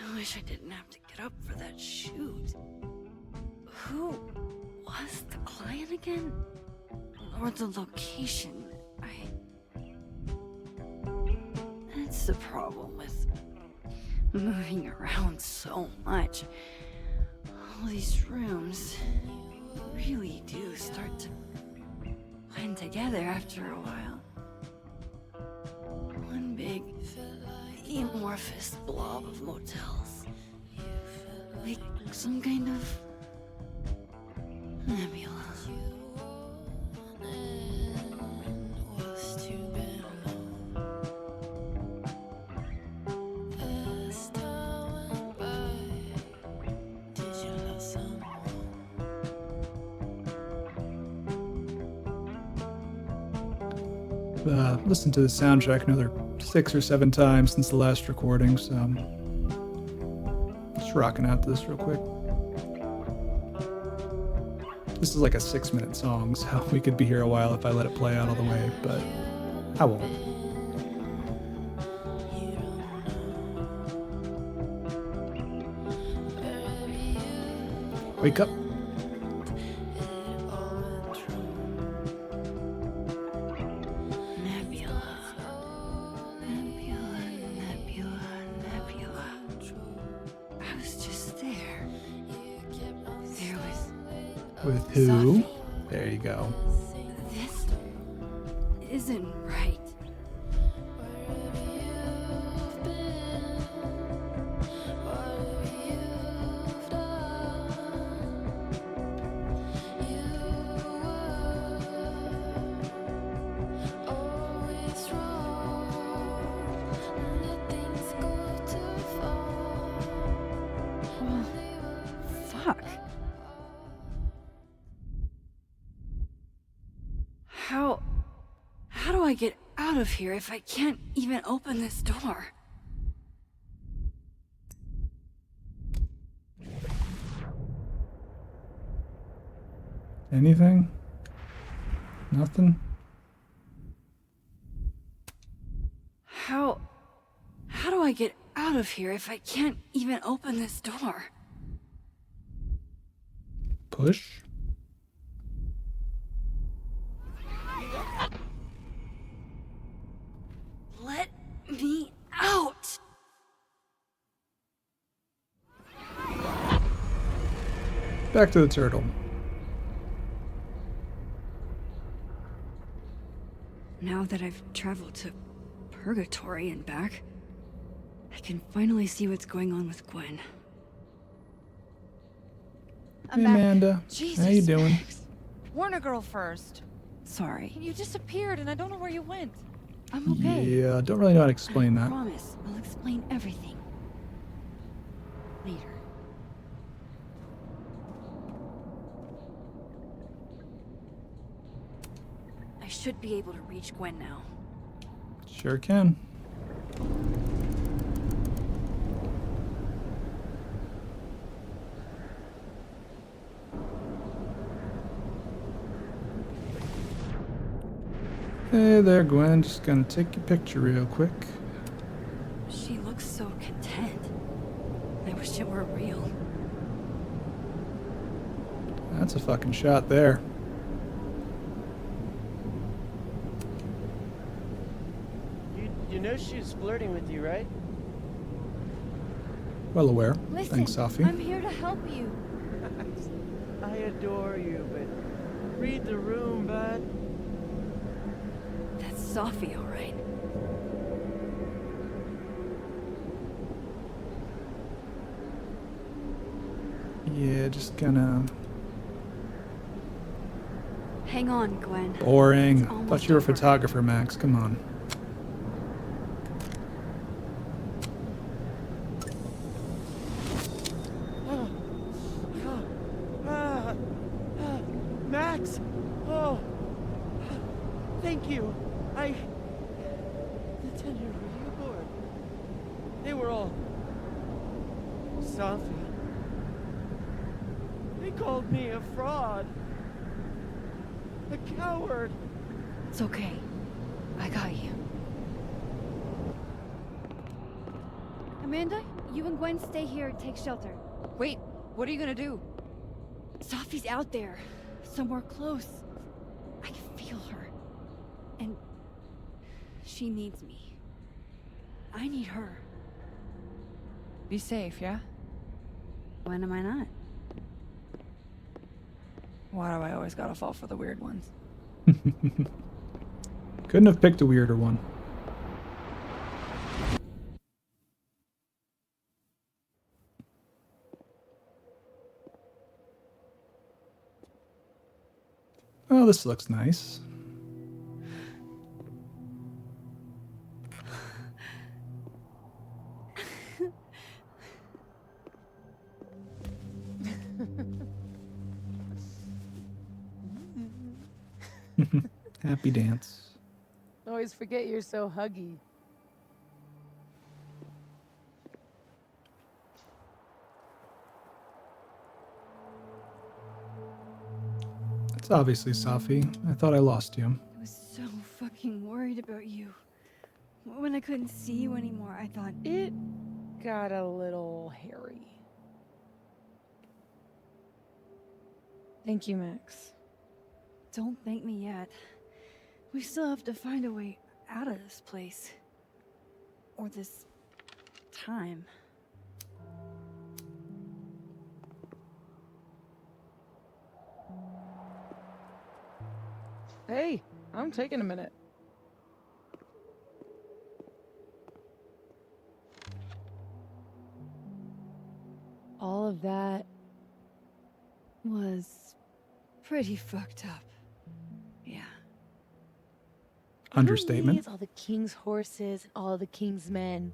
I wish I didn't have to get up for that shoot. Who was the client again? Or the location? That's the problem with moving around so much. All these rooms really do start to blend together after a while. One big amorphous blob of motels. Like some kind of nebula. Listened to the soundtrack another 6 or 7 times since the last recording, so just rocking out to this real quick. This is like a 6-minute song, so we could be here a while if I let it play out all the way, but I won't. Wake up. With who? There you go. This isn't right. Fuck. How do I get out of here if I can't even open this door? Anything? Nothing? How I get out of here if I can't even open this door? Push. Let me out! Back to the turtle. Now that I've traveled to Purgatory and back, I can finally see what's going on with Gwen. Hey, Amanda. Jesus, How you doing? Max. Warn a girl first. Sorry. You disappeared and I don't know where you went. I'm okay. Yeah, don't really know how to explain I that. promise. I'll explain everything. Later. I should be able to reach Gwen now. Sure can. Hey there, Gwen. Just gonna take your picture real quick. She looks so content. I wish it were real. That's a fucking shot there. You know she was flirting with you, right? Well aware. Listen, Thanks, Sophie. I'm here to help you. I adore you, but read the room, bud. That's Sophie, all right. Yeah, just gonna... Hang on, Gwen. Boring. It's almost Thought you were a over. photographer, Max. Come on. Max! Oh! Thank you. The tender, were you aboard? They were all... Sophie. They called me a fraud. A coward. It's okay. I got you. Amanda, you and Gwen stay here and take shelter. Wait, what are you gonna do? Sophie's out there. Somewhere close. I can feel her. And she needs me. I need her. Be safe, yeah? When am I not? Why do I always gotta fall for the weird ones? Couldn't have picked a weirder one. Oh, this looks nice. Happy dance. Always forget you're so huggy. It's obviously Sophie. I thought I lost you. I was so fucking worried about you. When I couldn't see you anymore, I thought... It got a little hairy. Thank you, Max. Don't thank me yet. We still have to find a way out of this place. Or this time. Hey, I'm taking a minute. All of that was pretty fucked up. Yeah. Understatement. Who needs all the king's horses and all the king's men?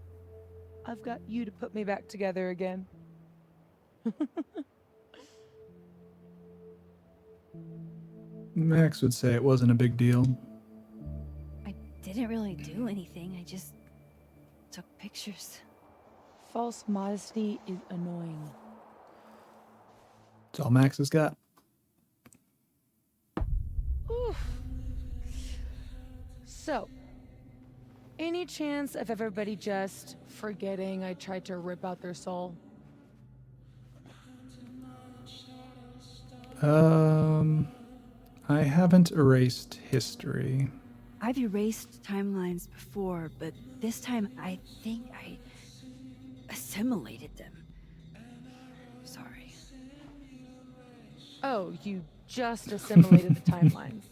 I've got you to put me back together again. Max would say it wasn't a big deal. I didn't really do anything. I just took pictures. False modesty is annoying. That's all Max has got. Oof. So, Any chance of everybody just forgetting I tried to rip out their soul? I haven't erased history. I've erased timelines before, but this time I think I assimilated them. Sorry. Oh, you just assimilated the timelines.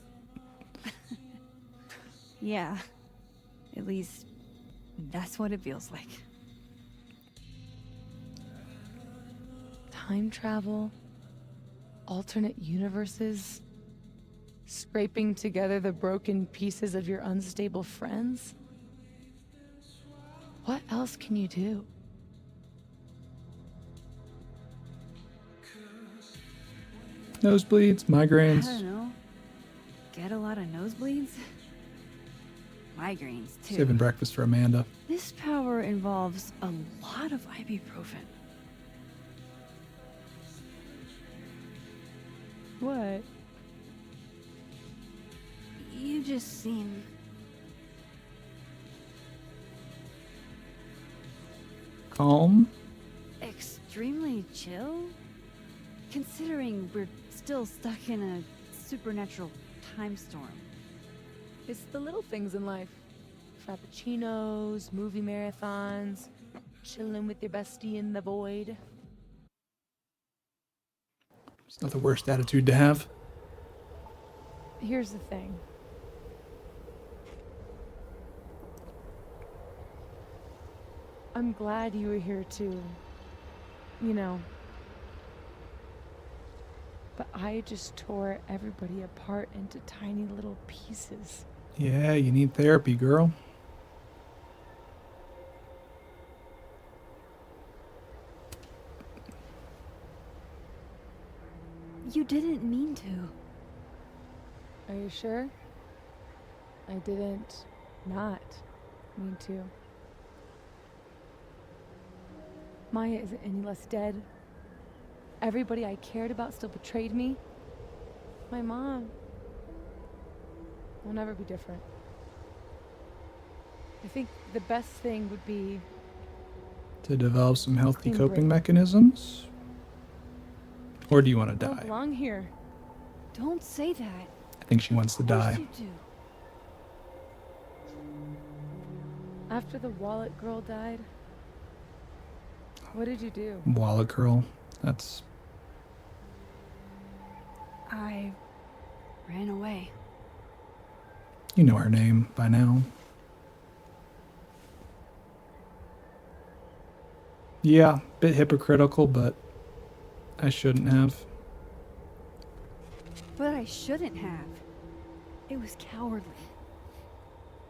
Yeah. At least, that's what it feels like. Time travel? Alternate universes? Scraping together the broken pieces of your unstable friends? What else can you do? Nosebleeds, I migraines. don't know. Get a lot of nosebleeds? Migraines, too. Saving breakfast for Amanda. This power involves a lot of ibuprofen. What? You just seem... Calm. extremely chill? Considering we're still stuck in a supernatural time storm. It's the little things in life. Frappuccinos, movie marathons, chilling with your bestie in the void. It's not the worst attitude to have. Here's the thing. I'm glad you were here too. You know. But I just tore everybody apart into tiny little pieces. Yeah, you need therapy, girl. You didn't mean to. Are you sure? I didn't not mean to. Maya isn't any less dead. Everybody I cared about still betrayed me. My mom will never be different. I think the best thing would be To develop some healthy Clean coping break. mechanisms? Or do you want to I don't die? belong here. Don't say that. I think she wants to Of course die. you do. After the wallet girl died, what did you do? Wallet girl. That's... I ran away. You know her name by now. Yeah, bit hypocritical, but I shouldn't have. But I shouldn't have. It was cowardly.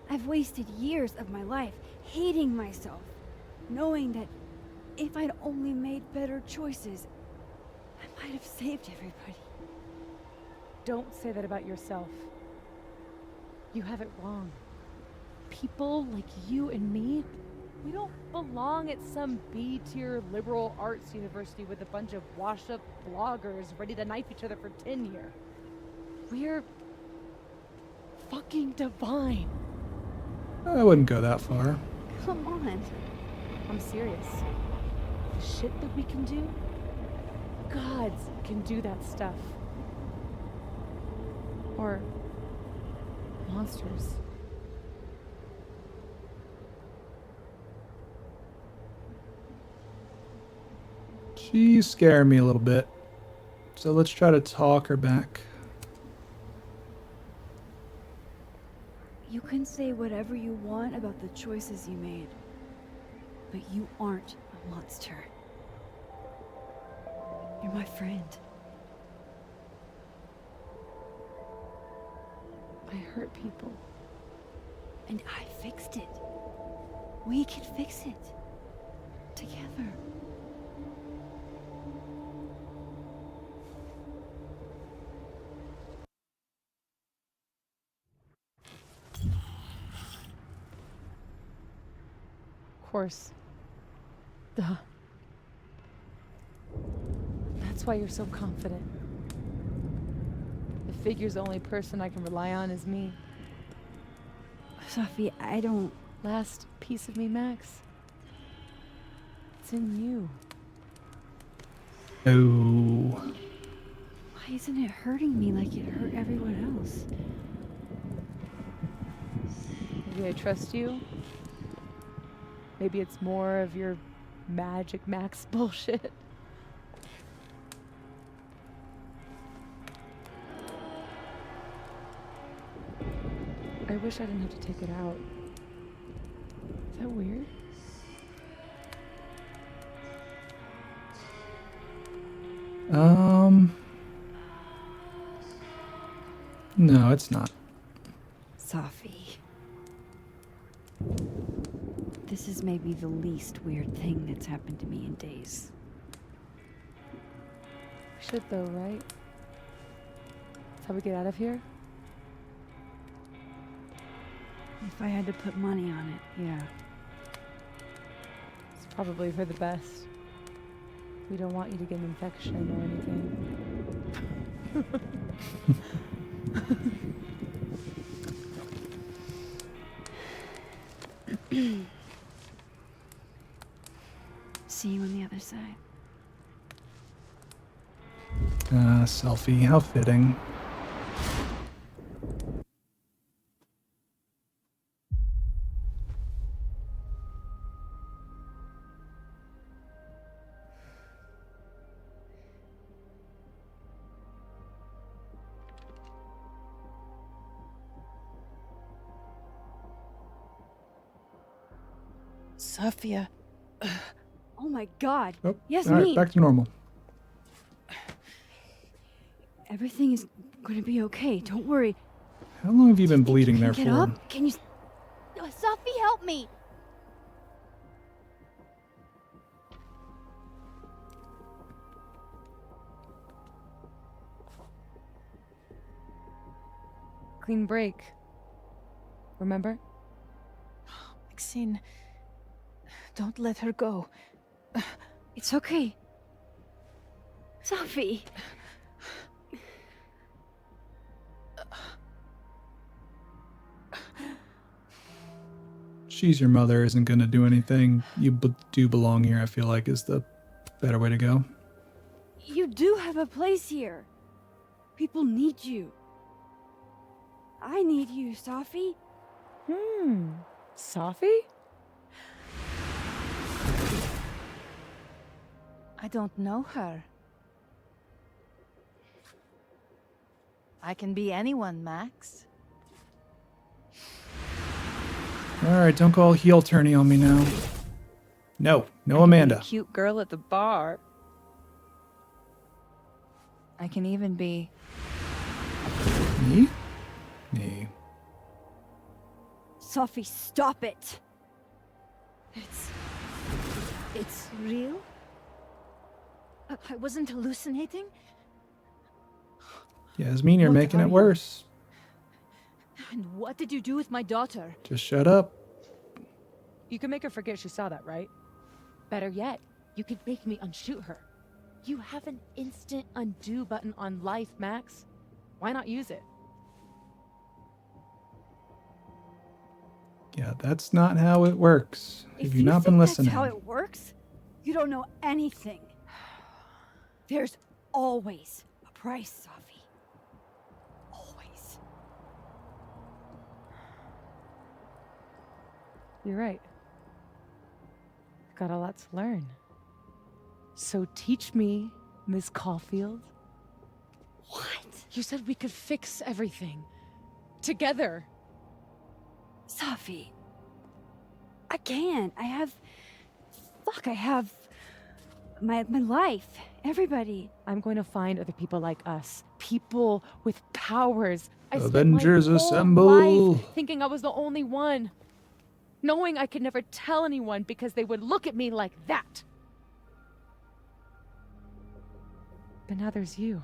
I've wasted years of my life hating myself, knowing that if I'd only made better choices, I might have saved everybody. Don't say that about yourself. You have it wrong. People like you and me, we don't belong at some B-tier liberal arts university with a bunch of washed-up bloggers ready to knife each other for tenure. We're fucking divine. I wouldn't go that far. Come on. I'm serious. The shit that we can do, gods can do that stuff. Or monsters. She's scaring me a little bit. So let's try to talk her back. You can say whatever you want about the choices you made, but you aren't a monster. You're my friend. I hurt people. And I fixed it. We can fix it. Together. Of course. Duh. That's why you're so confident. It figures the only person I can rely on is me. Sophie, I don't last piece of me, Max. It's in you. Oh. Why isn't it hurting me like it hurt everyone else? Maybe I trust you. Maybe it's more of your magic Max bullshit. I wish I didn't have to take it out. Is that weird? No, it's not. Sophie. This is maybe the least weird thing that's happened to me in days. Should though, right? That's how we get out of here? If I had to put money on it, yeah. It's probably for the best. We don't want you to get an infection or anything. See you on the other side. Selfie, how fitting. Sophia. Oh my god. Oh, Yes, all right, me. back to normal. Everything is gonna be okay. Don't worry. How long have you been bleeding there Get for? up. Can you... Sophie, help me! Clean break. Remember? Maxine, don't let her go. It's okay. Sophie. She's your mother, isn't going to do anything. You do belong here, I feel like, is the better way to go. You do have a place here. People need you. I need you, Sophie. Sophie? I don't know her. I can be anyone, Max. Alright, don't go all heel turny on me now. No, no Amanda. Cute girl at the bar. I can even be... Me? Me. Sophie, stop it. It's real? I wasn't hallucinating? Yasmin, you're What making are it you? worse. And what did you do with my daughter? Just shut up. You can make her forget she saw that, right? Better yet, you could make me unshoot her. You have an instant undo button on life, Max. Why not use it? Yeah, that's not how it works. Have you not been listening? That's how it works? You don't know anything. There's always a price, Sophie. Always. You're right. I've got a lot to learn. So teach me, Miss Caulfield. What? You said we could fix everything. Together. Sophie. I can't. I have my life. Everybody. I'm going to find other people like us. People with powers. I Avengers spent my whole assemble. life thinking I was the only one. Knowing I could never tell anyone because they would look at me like that. But now there's you.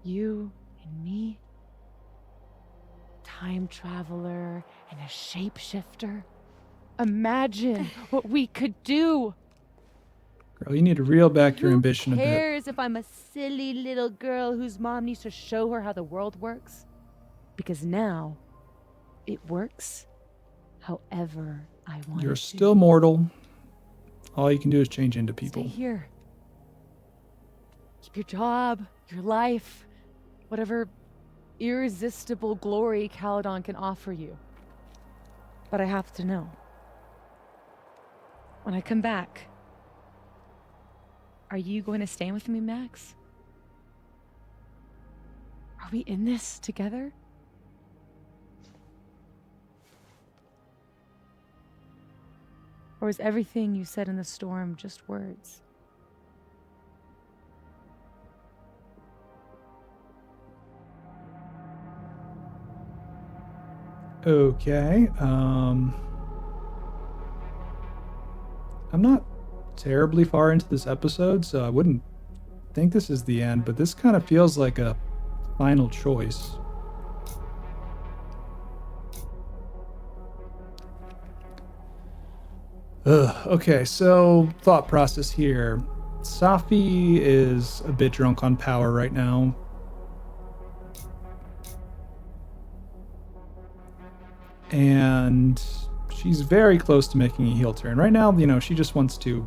You and me. Time traveler and a shapeshifter. Imagine what we could do. Girl, you need to reel back your Who ambition a bit. cares if I'm a silly little girl whose mom needs to show her how the world works? Because now, It works however I want You're it to. still mortal. All you can do is change into people. Stay here. Keep your job, your life, whatever irresistible glory Caledon can offer you. But I have to know. When I come back, are you going to stay with me, Max? Are we in this together? Or is everything you said in the storm just words? Okay. I'm not terribly far into this episode, so I wouldn't think this is the end, but this kind of feels like a final choice. Okay, so thought process here. Safi is a bit drunk on power right now. And she's very close to making a heel turn. Right now, she just wants to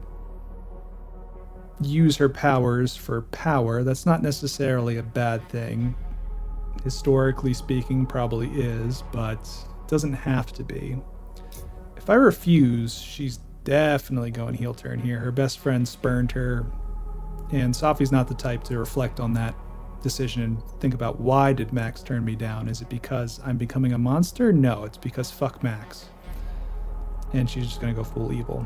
use her powers for power. That's not necessarily a bad thing. Historically speaking, probably is, but it doesn't have to be. If I refuse, she's definitely going heel turn here. Her best friend spurned her, and Safi's not the type to reflect on that decision and think about, why did Max turn me down? Is it because I'm becoming a monster? No, it's because fuck Max. And she's just gonna go full evil.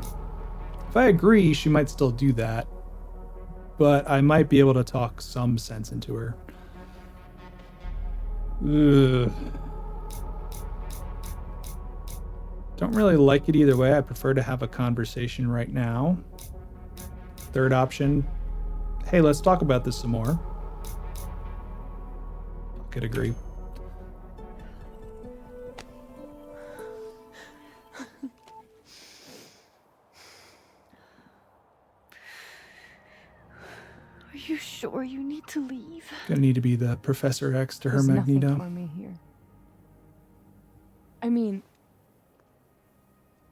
If I agree, she might still do that, but I might be able to talk some sense into her. Ugh. Don't really like it either way. I prefer to have a conversation right now. Third option, hey, let's talk about this some more. I could agree. Are you sure you need to leave? Gonna need to be the Professor X to her There's Magneto. nothing for me here. I mean,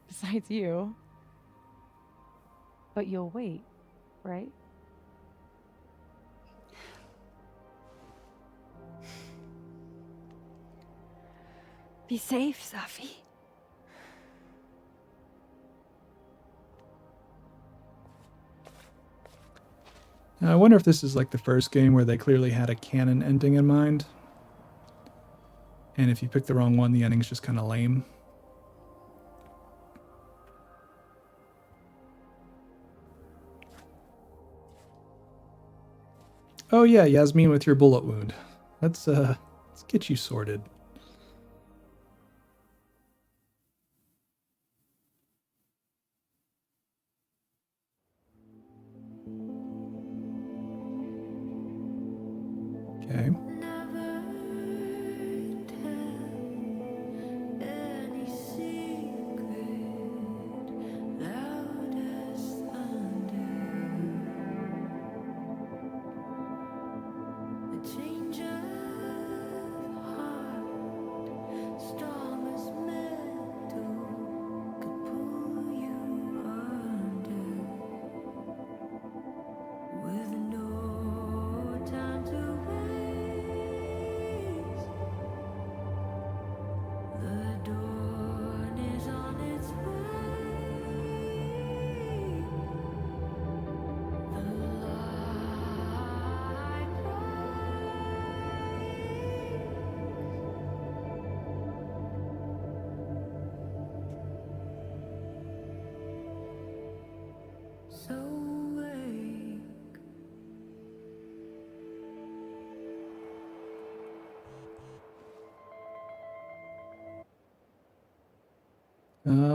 besides you. But you'll wait, right? Be safe, Safi. I wonder if this is like the first game where they clearly had a canon ending in mind. And if you pick the wrong one, the ending's just kind of lame. Oh yeah, Yasmin with your bullet wound. Let's get you sorted. Okay.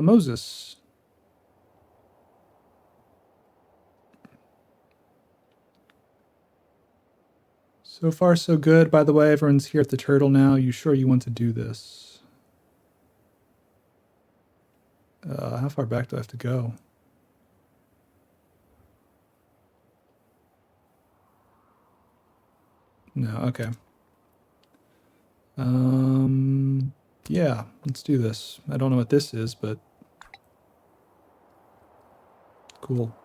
Moses. So far, so good. By the way, everyone's here at the turtle now. You sure you want to do this? How far back do I have to go? No, okay. Yeah, let's do this. I don't know what this is, but cool.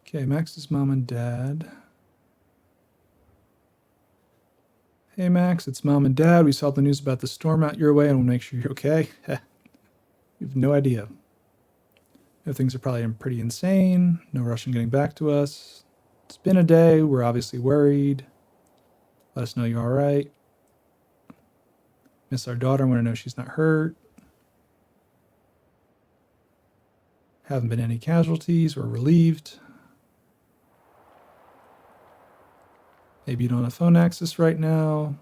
Okay, Max's mom and dad. Hey Max, it's mom and dad. We saw the news about the storm out your way and we'll make sure you're okay. You have no idea. Things are probably pretty insane. No rush in getting back to us. It's been a day. We're obviously worried. Let us know you're all right. Miss our daughter. Want to know she's not hurt. Haven't been any casualties. We're relieved. Maybe you don't have phone access right now.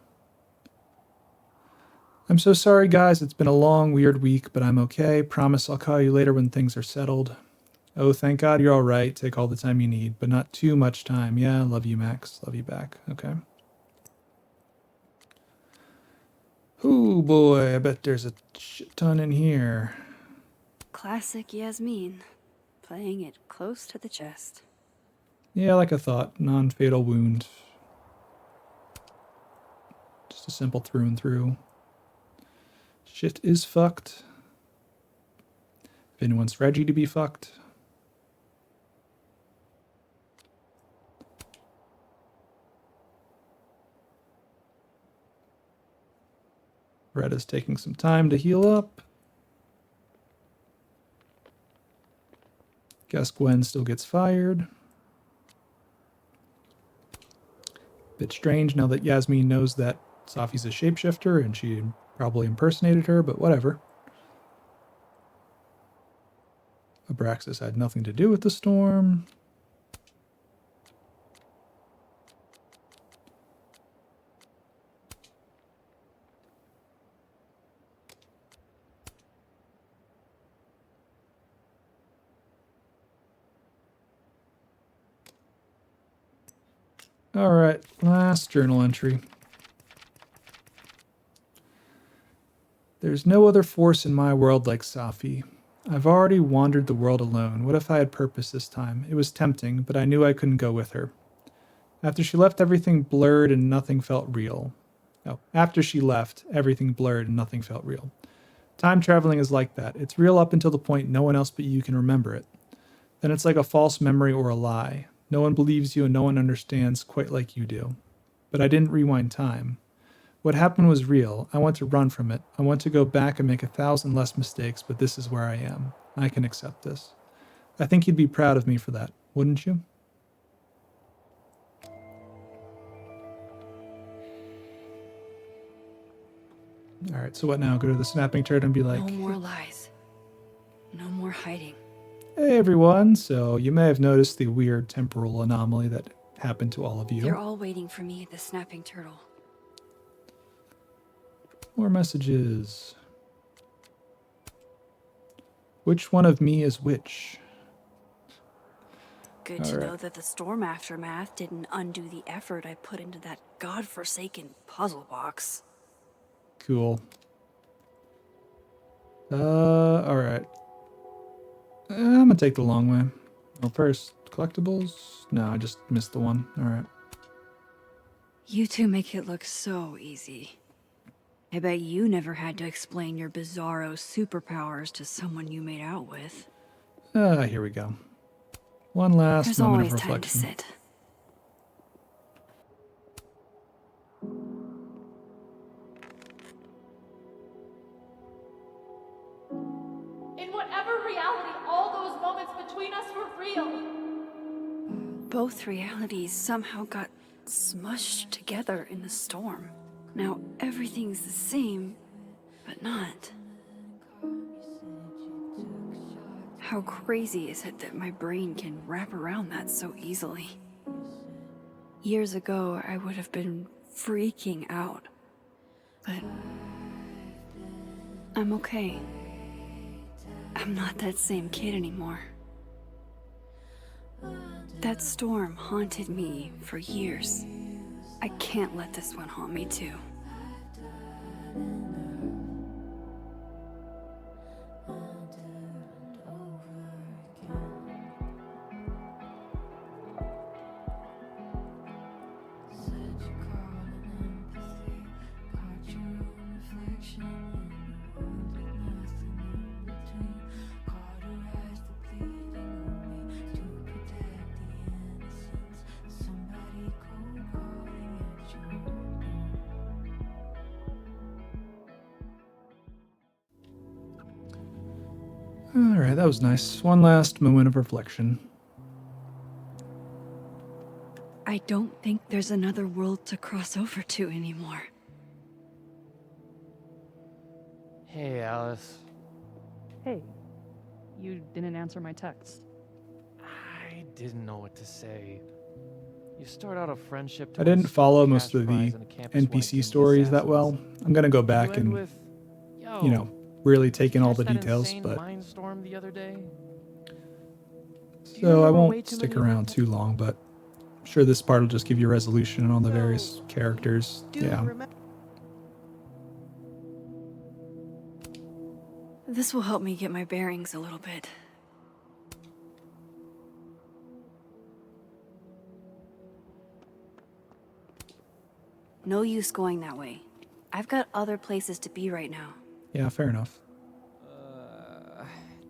I'm so sorry, guys. It's been a long, weird week, but I'm okay. Promise I'll call you later when things are settled. Oh, thank God you're all right. Take all the time you need, but not too much time. Yeah, love you, Max. Love you back. Okay. Oh, boy. I bet there's a shit ton in here. Classic Yasmin. Playing it close to the chest. Yeah, like I thought. Non-fatal wound. Just a simple through and through. Shit is fucked. If anyone's ready to be fucked. Retta's taking some time to heal up. Guess Gwen still gets fired. Bit strange now that Yasmin knows that Safi's a shapeshifter and she probably impersonated her, but whatever. Abraxas had nothing to do with the storm. All right, last journal entry. There's no other force in my world like Safi. I've already wandered the world alone. What if I had purpose this time? It was tempting, but I knew I couldn't go with her. After she left, everything blurred and nothing felt real. After she left, everything blurred and nothing felt real. Time traveling is like that. It's real up until the point no one else but you can remember it. Then it's like a false memory or a lie. No one believes you and no one understands quite like you do. But I didn't rewind time. What happened was real. I want to run from it. I want to go back and make 1,000 less mistakes, but this is where I am. I can accept this. I think you'd be proud of me for that, wouldn't you? All right, so what now? Go to the snapping turret and be like... No more lies. No more hiding. Hey everyone, so you may have noticed the weird temporal anomaly that happened to all of you. They're all waiting for me at the snapping turtle. More messages. Which one of me is which? Good to know that the storm aftermath didn't undo the effort I put into that godforsaken puzzle box. Cool. Alright. I'm gonna take the long way. Well, first, collectibles? No, I just missed the one. Alright. You two make it look so easy. I bet you never had to explain your bizarro superpowers to someone you made out with. Here we go. One last There's moment always of time to reflection. sit. In whatever reality, all those moments between us were real. Both realities somehow got smushed together in the storm. Now everything's the same, but not. How crazy is it that my brain can wrap around that so easily? Years ago, I would have been freaking out. But I'm okay. I'm not that same kid anymore. That storm haunted me for years. I can't let this one haunt me too. Alright, that was nice. One last moment of reflection. I don't think there's another world to cross over to anymore. Hey, Alice. Hey, you didn't answer my text. I didn't know what to say. You start out a friendship. I didn't follow most of the NPC stories that well. I'm gonna go back and, you know, really take in all the details, but... Mindstorm the other day? So I won't stick around too long, but I'm sure this part will just give you a resolution on the various characters. Yeah. This will help me get my bearings a little bit. No use going that way. I've got other places to be right now. Yeah, fair enough.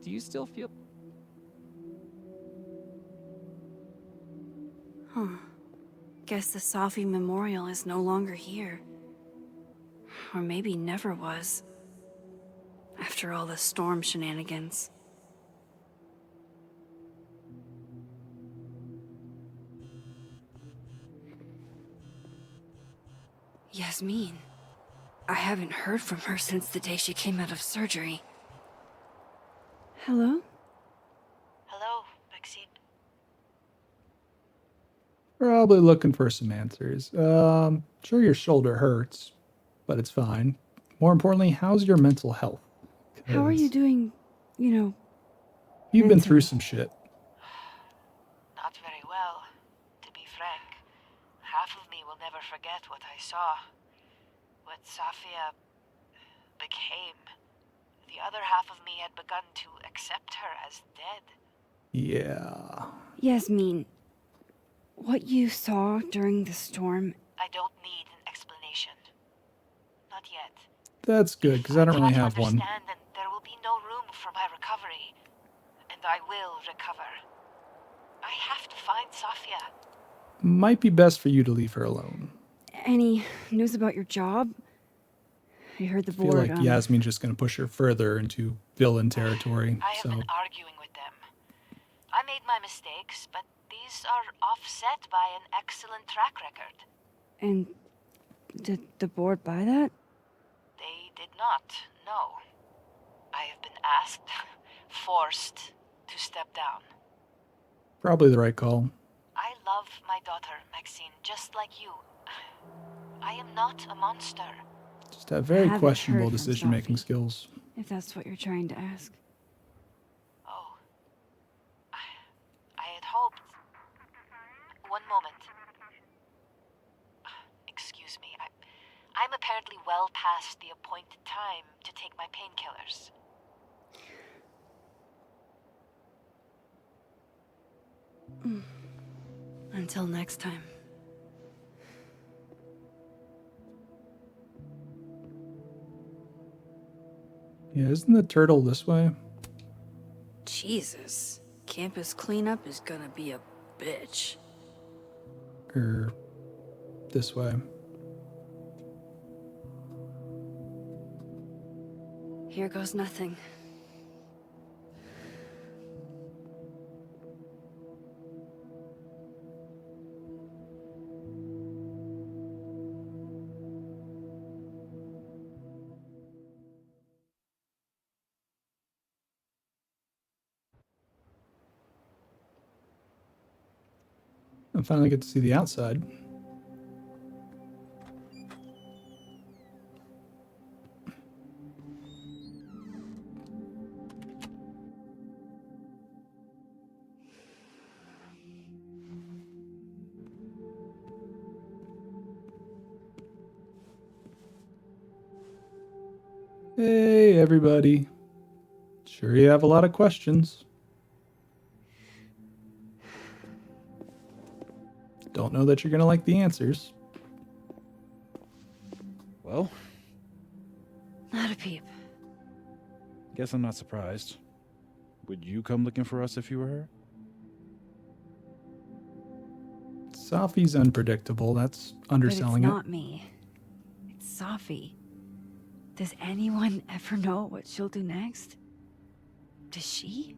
Do you still feel... Huh. Guess the Safi Memorial is no longer here. Or maybe never was. After all the storm shenanigans. Yasmin. I haven't heard from her since the day she came out of surgery. Hello? Hello, Maxine. Probably looking for some answers. Sure your shoulder hurts, but it's fine. More importantly, how's your mental health? How are you doing, you know... You've been through some shit. Not very well, to be frank. Half of me will never forget what I saw. What Safia became. The other half of me had begun to accept her as dead. Yeah. Yasmin, what you saw during the storm... I don't need an explanation. Not yet. That's good, because I don't really have one. Understand, and there will be no room for my recovery. And I will recover. I have to find Safia. Might be best for you to leave her alone. Any news about your job? I heard the I feel board, like Yasmin's just going to push her further into villain territory. I have been arguing with them. I made my mistakes, but these are offset by an excellent track record. And did the board buy that? They did not, no. I have been asked, forced to step down. Probably the right call. I love my daughter, Maxine, just like you. I am not a monster. Just have very Haven't questionable heard from decision-making Safi. skills. If that's what you're trying to ask. Oh. I had hoped... One moment. Excuse me, I'm apparently well past the appointed time to take my painkillers. Until next time. Yeah, isn't the turtle this way? Jesus. Campus cleanup is gonna be a bitch. Or this way? Here goes nothing. I finally get to see the outside. Hey, everybody. Sure you have a lot of questions. Don't know that you're going to like the answers. Well? Not a peep. Guess I'm not surprised. Would you come looking for us if you were her? Safi's unpredictable. That's underselling but it. it's not me. It's Safi. Does anyone ever know what she'll do next? Does she?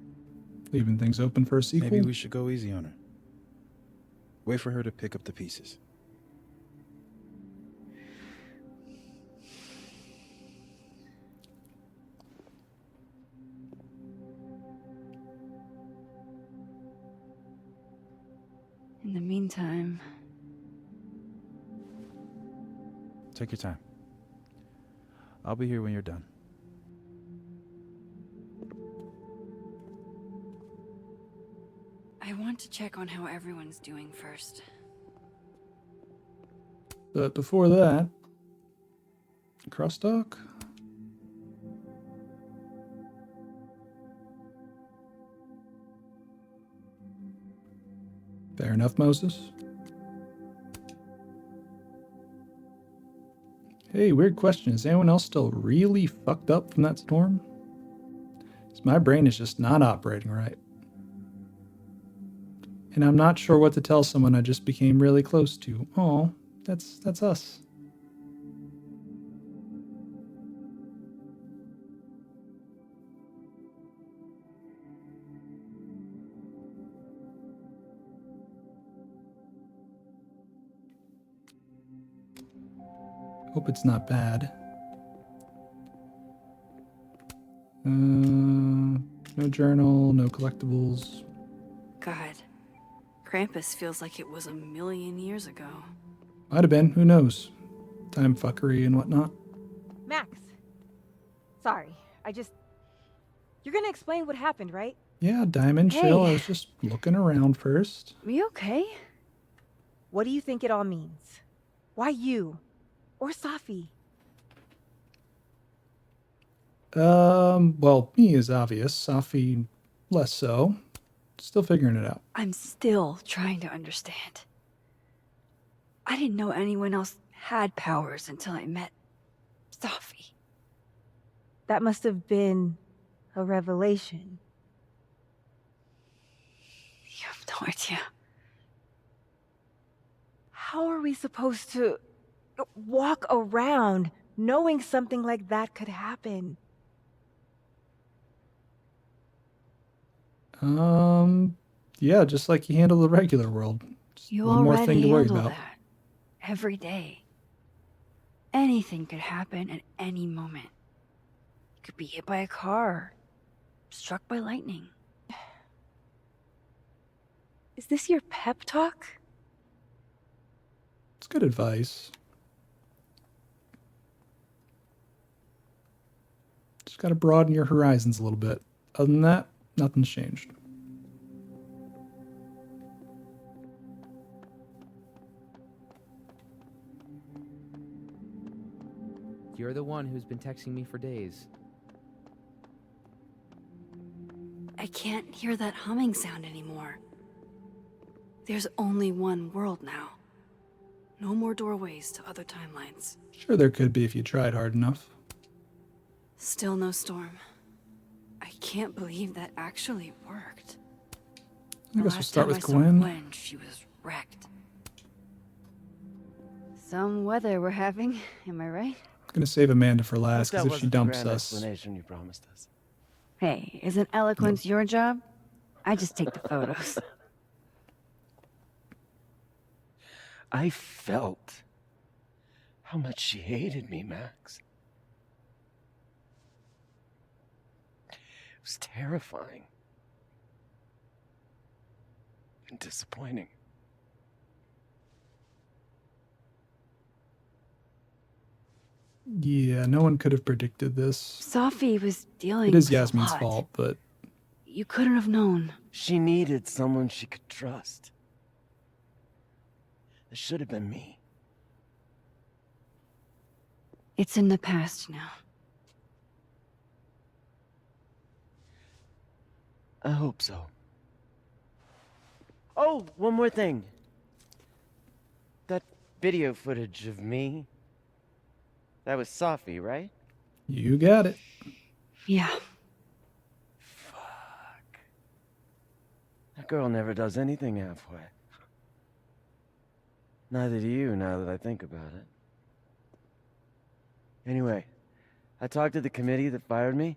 Leaving things open for a sequel? Maybe we should go easy on her. Wait for her to pick up the pieces. In the meantime... Take your time. I'll be here when you're done. I want to check on how everyone's doing first. But before that... Crosstalk? Fair enough, Moses. Hey, weird question. Is anyone else still really fucked up from that storm? 'Cause my brain is just not operating right. And I'm not sure what to tell someone I just became really close to. Oh, that's us. Hope it's not bad. No journal, no collectibles. God, Krampus feels like it was 1,000,000 years ago. Might have been, who knows? Time fuckery and whatnot. Max. Sorry, You're gonna explain what happened, right? Yeah, Diamond, chill. I was just looking around first. You okay? What do you think it all means? Why you? Or Safi? Well, me is obvious. Safi, less so. Still figuring it out. I'm still trying to understand. I didn't know anyone else had powers until I met Safi. That must have been a revelation. You have no idea. How are we supposed to walk around knowing something like that could happen? Yeah, just like you handle the regular world. Just You one more already thing to worry handle about. that every day. Anything could happen at any moment. You could be hit by a car, struck by lightning. Is this your pep talk? It's good advice. Just gotta broaden your horizons a little bit. Other than that, nothing's changed. You're the one who's been texting me for days. I can't hear that humming sound anymore. There's only one world now. No more doorways to other timelines. Sure, there could be if you tried hard enough. Still no storm. I can't believe that actually worked. I guess we'll start with Gwen. Gwen. She was wrecked. Some weather we're having, am I right? I'm gonna save Amanda for last, That because if she wasn't the dumps grand us... explanation you promised us. Hey, isn't eloquence your job? I just take the photos. I felt how much she hated me, Max. It was terrifying. And disappointing. Yeah, no one could have predicted this. Safi was dealing It is with a Yasmin's lot. fault, but... You couldn't have known. She needed someone she could trust. It should have been me. It's in the past now. I hope so. Oh, one more thing. That video footage of me, that was Safi, right? You got it. Yeah. That girl never does anything halfway. Neither do you, now that I think about it. Anyway, I talked to the committee that fired me.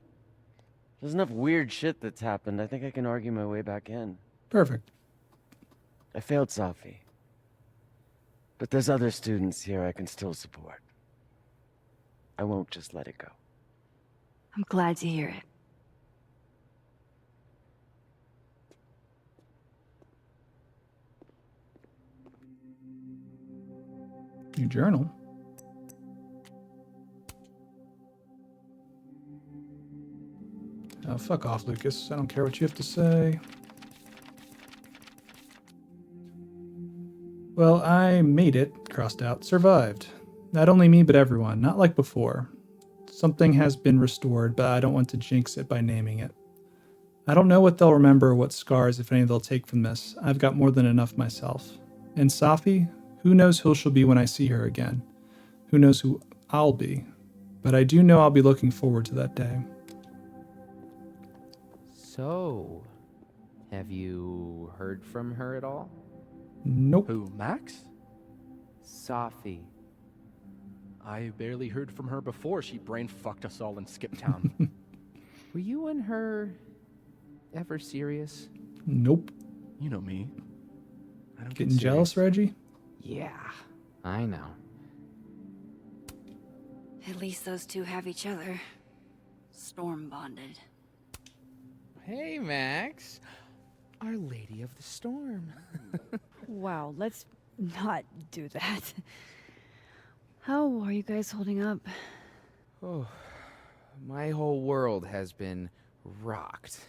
There's enough weird shit that's happened. I think I can argue my way back in. Perfect. I failed Safi. But there's other students here I can still support. I won't just let it go. I'm glad to hear it. Your journal. Oh, fuck off, Lucas. I don't care what you have to say. Well, I made it, crossed out, survived. Not only me, but everyone, not like before. Something has been restored, but I don't want to jinx it by naming it. I don't know what they'll remember or what scars, if any, they'll take from this. I've got more than enough myself. And Safi, who knows who she'll be when I see her again? Who knows who I'll be? But I do know I'll be looking forward to that day. So, have you heard from her at all? Nope. Who, Max? Safi. I barely heard from her before she brain fucked us all in Skip Town. Were you and her ever serious? Nope. You know me. I don't Getting jealous, Reggie? Yeah, I know. At least those two have each other. Storm bonded. Hey, Max. Our Lady of the Storm. Wow, let's not do that. How are you guys holding up? Oh, my whole world has been rocked.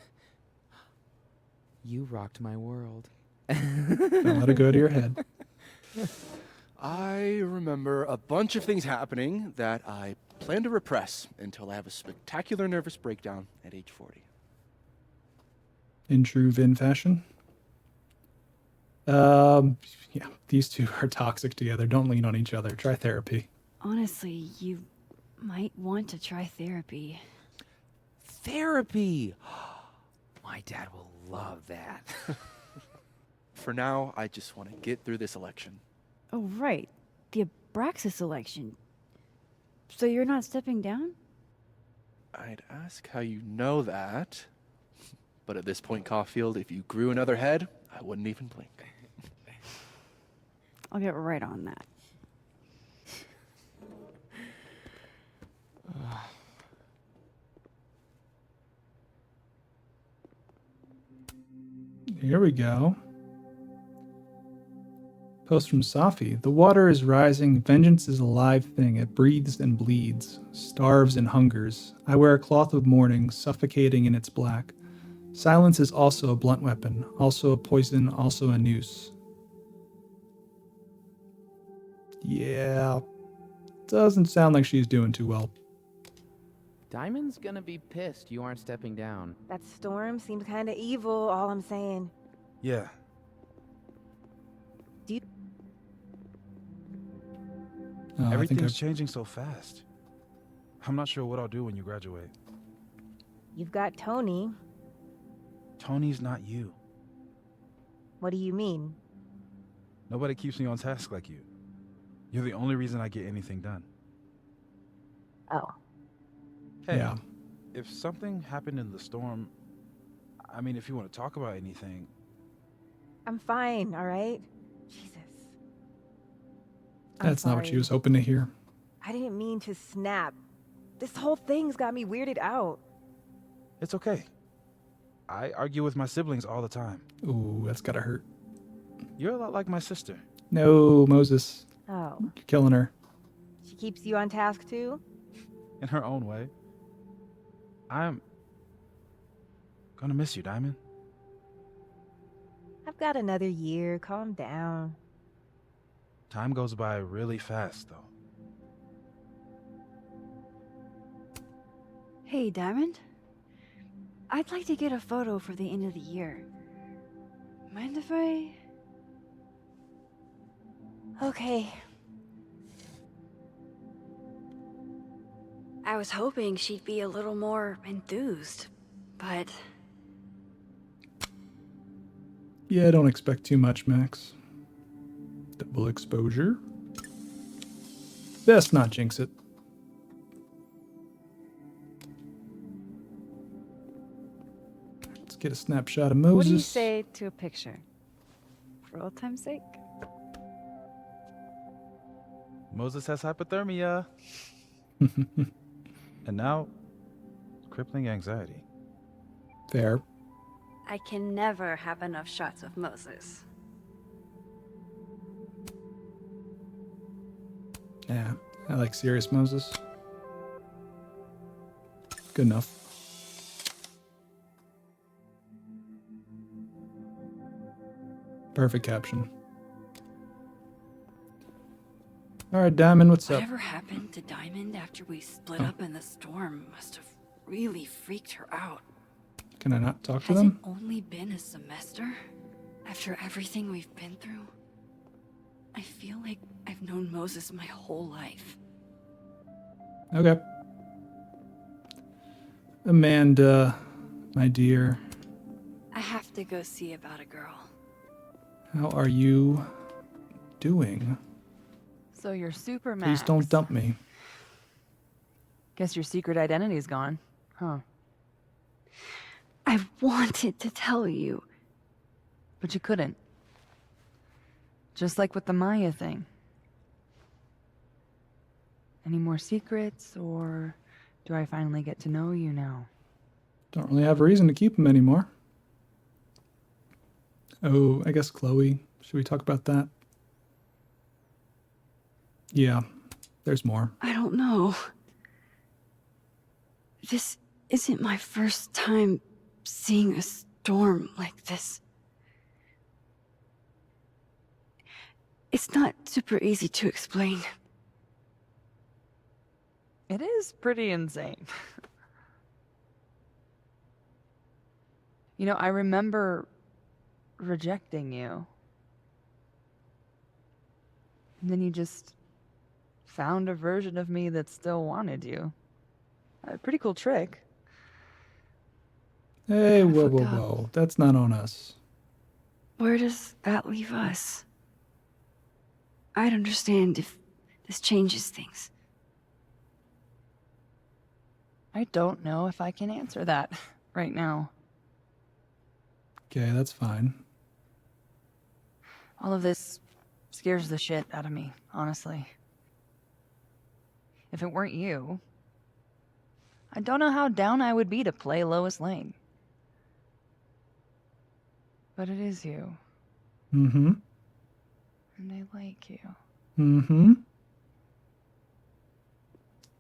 You rocked my world. Don't let it go to your head. I remember a bunch of things happening that I plan to repress until I have a spectacular nervous breakdown at age 40. In true Vin fashion. Yeah, these two are toxic together. Don't lean on each other. Try therapy. Honestly, you might want to try therapy. Therapy! My dad will love that. For now, I just want to get through this election. Oh, right. The Abraxas election. So you're not stepping down? I'd ask how you know that. But at this point, Caulfield, if you grew another head, I wouldn't even blink. I'll get right on that. Here we go. Post from Safi. The water is rising. Vengeance is a live thing. It breathes and bleeds, starves and hungers. I wear a cloth of mourning, suffocating in its black. Silence is also a blunt weapon, also a poison, also a noose. Yeah, doesn't sound like she's doing too well. Diamond's gonna be pissed you aren't stepping down. That storm seems kind of evil, all I'm saying. Yeah. Do you... Everything's changing so fast. I'm not sure what I'll do when you graduate. You've got Tony. Tony's not you. What do you mean? Nobody keeps me on task like you. You're the only reason I get anything done. Oh. Hey, Yeah. If something happened in the storm, I mean, if you want to talk about anything... I'm fine, all right? Jesus. That's not what she was hoping to hear. I didn't mean to snap. This whole thing's got me weirded out. It's okay. I argue with my siblings all the time. Ooh, that's gotta hurt. You're a lot like my sister. No, Moses. Oh. You're killing her. She keeps you on task too? In her own way. I'm gonna miss you, Diamond. I've got another year. Calm down. Time goes by really fast, though. Hey, Diamond. I'd like to get a photo for the end of the year. Mind if I... Okay. I was hoping she'd be a little more enthused, but... Yeah, don't expect too much, Max. Double exposure. Best not jinx it. Let's get a snapshot of What Moses. do you say to a picture? For old time's sake? Moses has hypothermia. And now, crippling anxiety. Fair. I can never have enough shots of Moses. Yeah, I like serious Moses. Good enough. Perfect caption. All right, Diamond, what's up? Whatever happened to Diamond after we split up in the storm must have really freaked her out. Can I not talk to Has it them? only been a semester? After everything we've been through? I feel like I've known Moses my whole life. Okay. Amanda, my dear, I have to go see about a girl. how are you doing? So you're Supermax. Please don't dump me. Guess your secret identity's gone, huh? I wanted to tell you. But you couldn't. Just like with the Maya thing. Any more secrets, or do I finally get to know you now? Don't really have a reason to keep him anymore. Oh, I guess Chloe. Should we talk about that? Yeah, there's more. I don't know. This isn't my first time seeing a storm like this. It's not super easy to explain. It is pretty insane. You know, I remember rejecting you. And then you just found a version of me that still wanted you. A pretty cool trick. Hey, whoa. That's not on us. Where does that leave us? I'd understand if this changes things. I don't know if I can answer that right now. Okay, that's fine. All of this scares the shit out of me, honestly. If it weren't you, I don't know how down I would be to play Lois Lane. But it is you. Mm-hmm. And I like you. Mm-hmm.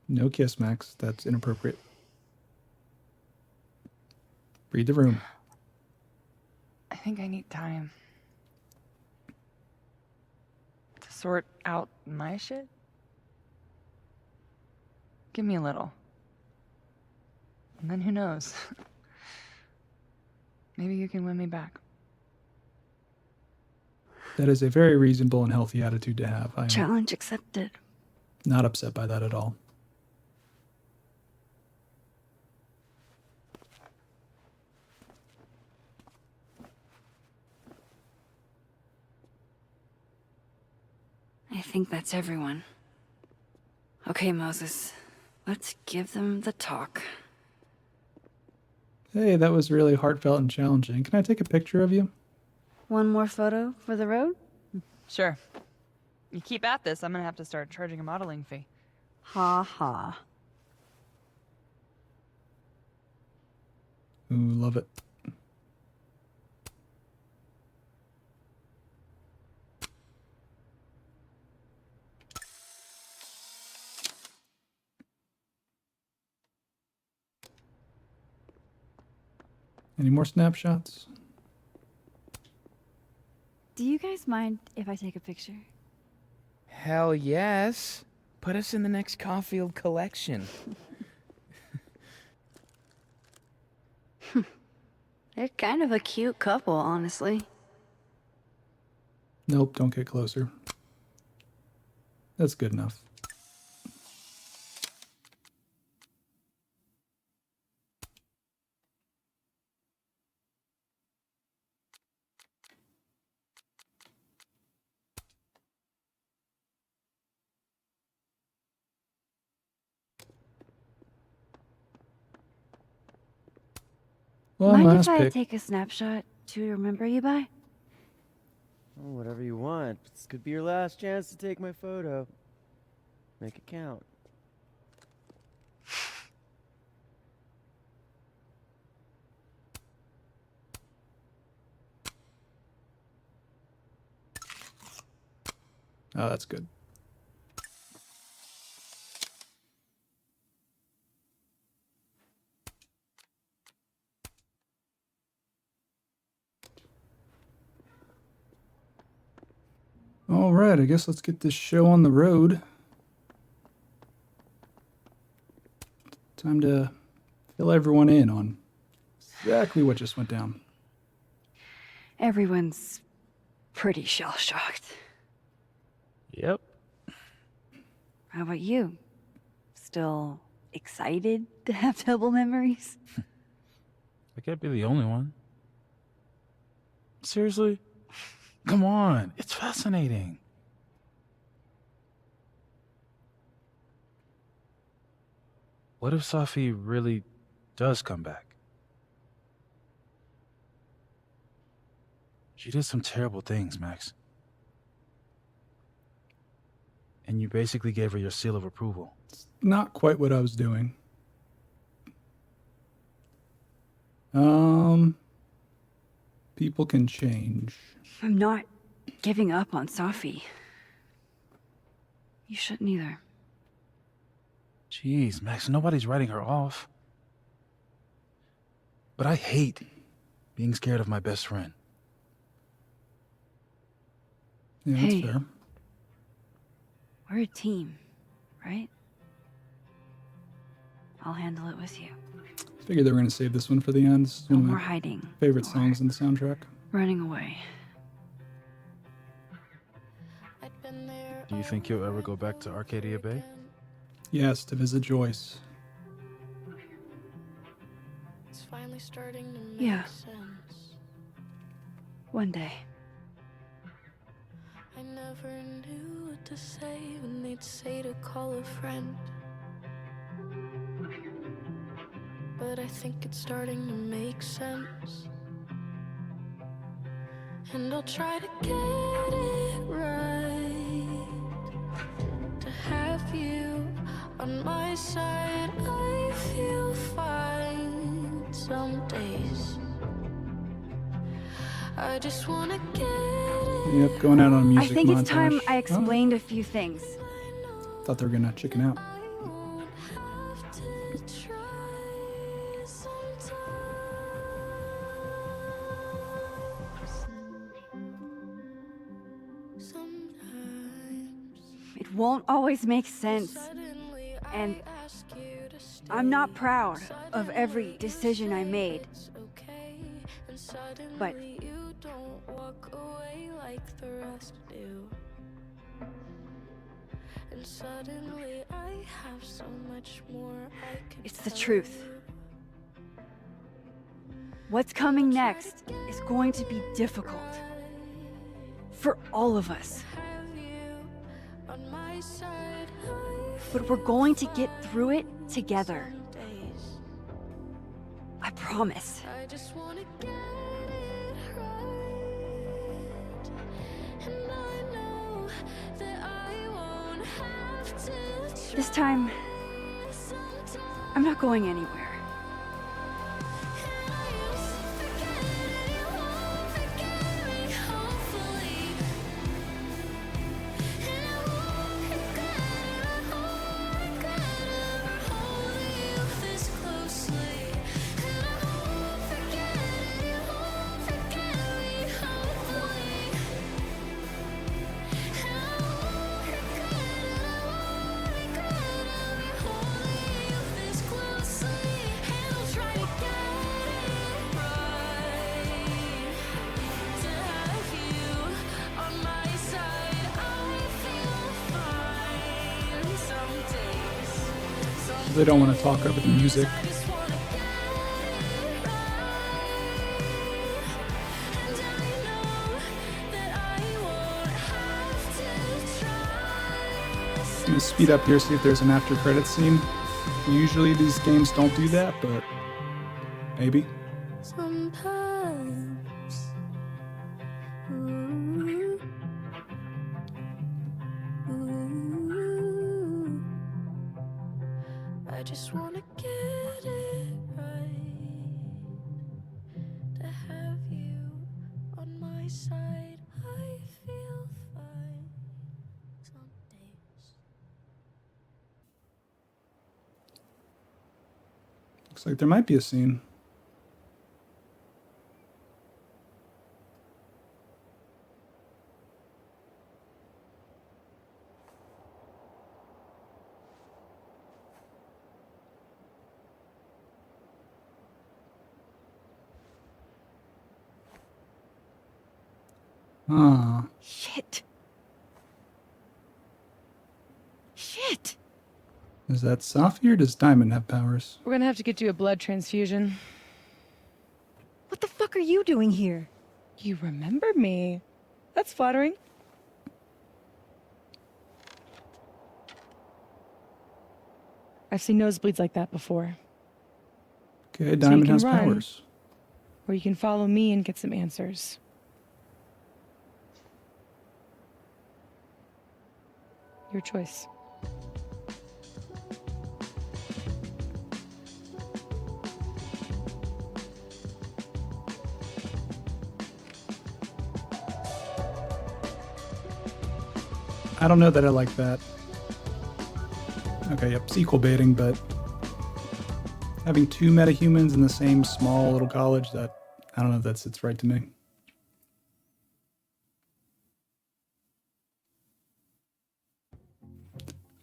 No kiss, Max. That's inappropriate. Read the room. I think I need time to sort out my shit. Give me a little. And then who knows? Maybe you can win me back. That is a very reasonable and healthy attitude to have. I'm Challenge accepted. not upset by that at all. I think that's everyone. Okay, Moses. Let's give them the talk. Hey, that was really heartfelt and challenging. Can I take a picture of you? One more photo for the road? Sure. You keep at this, I'm gonna have to start charging a modeling fee. Ha ha. Ooh, love it. Any more snapshots? Do you guys mind if I take a picture? Hell yes. Put us in the next Caulfield collection. They're kind of a cute couple, honestly. Nope, don't get closer. That's good enough. Well, Mind last if I pick. take a snapshot to remember you by? Oh, whatever you want. This could be your last chance to take my photo. Make it count. Oh, that's good. All right, I guess let's get this show on the road. Time to fill everyone in on exactly what just went down. Everyone's pretty shell-shocked. Yep. How about you? Still excited to have double memories? I can't be the only one. Seriously? Come on, it's fascinating. What if Safi really does come back? She did some terrible things, Max. And you basically gave her your seal of approval. Not quite what I was doing. People can change. I'm not giving up on Safi. You shouldn't either. Jeez, Max, nobody's writing her off. But I hate being scared of my best friend. Yeah, Hey. that's fair. We're a team, right? I'll handle it with you. Figured they were going to save this one for the end. This is No one of more my hiding. favorite songs in the soundtrack. Running away. Do you think you'll ever go back to Arcadia Bay? Yes, to visit Joyce. It's finally starting to make Yeah. sense. One day. I never knew what to say when they'd say to call a friend. But I think it's starting to make sense. And I'll try to get it right. To have you on my side, I feel fine some days. I just wanna get it. Yep, going out on a I music think montage. it's time I Oh, explained a few things. thought they were going to chicken out. It won't always make sense. And I'm not proud of every decision I made. But You don't walk away like the rest do. And suddenly I have so much more I can it's the tell truth. you. What's coming next is going to be difficult. For all of us. Have you on my side, I But we're going to get through it together. days. I promise. I just wanna get it right. And I know that I won't have to This time, try sometimes. I'm not going anywhere. They don't want to talk over the music. I'm gonna speed up here, see if there's an after credits scene. Usually these games don't do that, but maybe. sometimes. Ooh. Ooh. I just wanna get it right, to have you on my side. I feel fine some days. Looks like there might be a scene. Ah. Shit. Shit. Is that Safi or does Diamond have powers? We're gonna have to get you a blood transfusion. What the fuck are you doing here? You remember me. That's flattering. I've seen nosebleeds like that before. Okay, Diamond has run, powers. or you can follow me and get some answers. Your choice. I don't know that I like that. Okay, yep, sequel baiting, but having two metahumans in the same small little college, that I don't know if that sits right to me.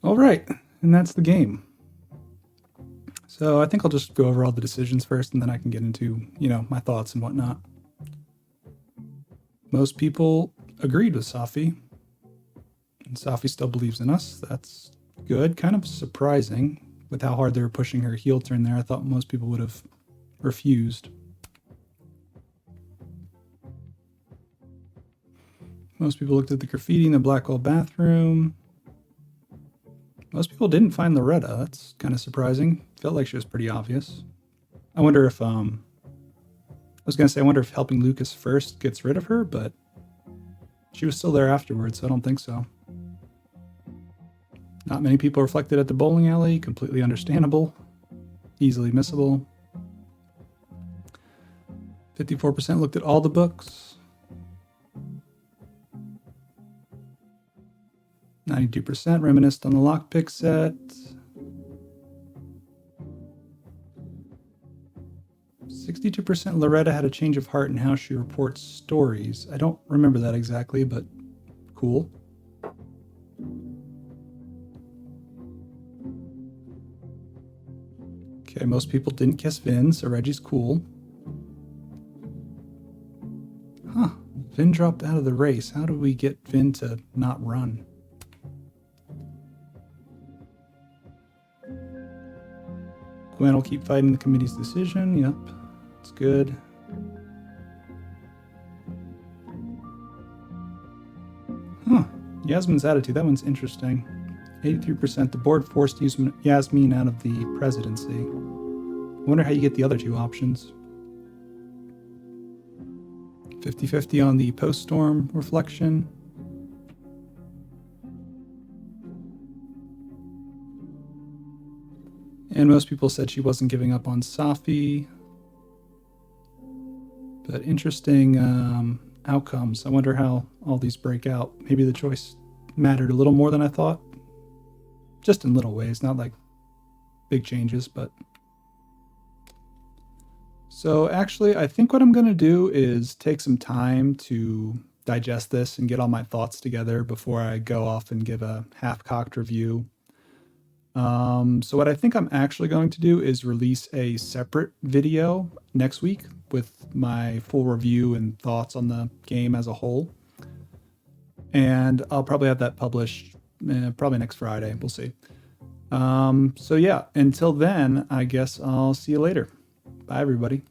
All right, and that's the game. So I think I'll just go over all the decisions first, and then I can get into, my thoughts and whatnot. Most people agreed with Safi, and Safi still believes in us. That's good. Kind of surprising with how hard they were pushing her heel turn there. I thought most people would have refused. Most people looked at the graffiti in the Blackwell bathroom. Most people didn't find Loretta. That's kind of surprising. Felt like she was pretty obvious. I wonder if, I wonder if helping Lucas first gets rid of her, but she was still there afterwards, so I don't think so. Not many people reflected at the bowling alley. Completely understandable. Easily missable. 54% looked at all the books. 92% reminisced on the lockpick set. 62% Loretta had a change of heart in how she reports stories. I don't remember that exactly, but cool. Okay, most people didn't kiss Vin, so Reggie's cool. Huh, Vin dropped out of the race. How do we get Vin to not run? Gwen will keep fighting the committee's decision. Yep, it's good. Huh, Yasmin's attitude. That one's interesting. 83%. The board forced Yasmin out of the presidency. I wonder how you get the other two options. 50-50 on the post-storm reflection. And most people said she wasn't giving up on Safi. But interesting outcomes. I wonder how all these break out. Maybe the choice mattered a little more than I thought. Just in little ways, not like big changes, but... So actually, I think what I'm going to do is take some time to digest this and get all my thoughts together before I go off and give a half-cocked review. So what I think I'm actually going to do is release a separate video next week with my full review and thoughts on the game as a whole. And I'll probably have that published probably next Friday. We'll see. So yeah, until then, I guess I'll see you later. Bye, everybody.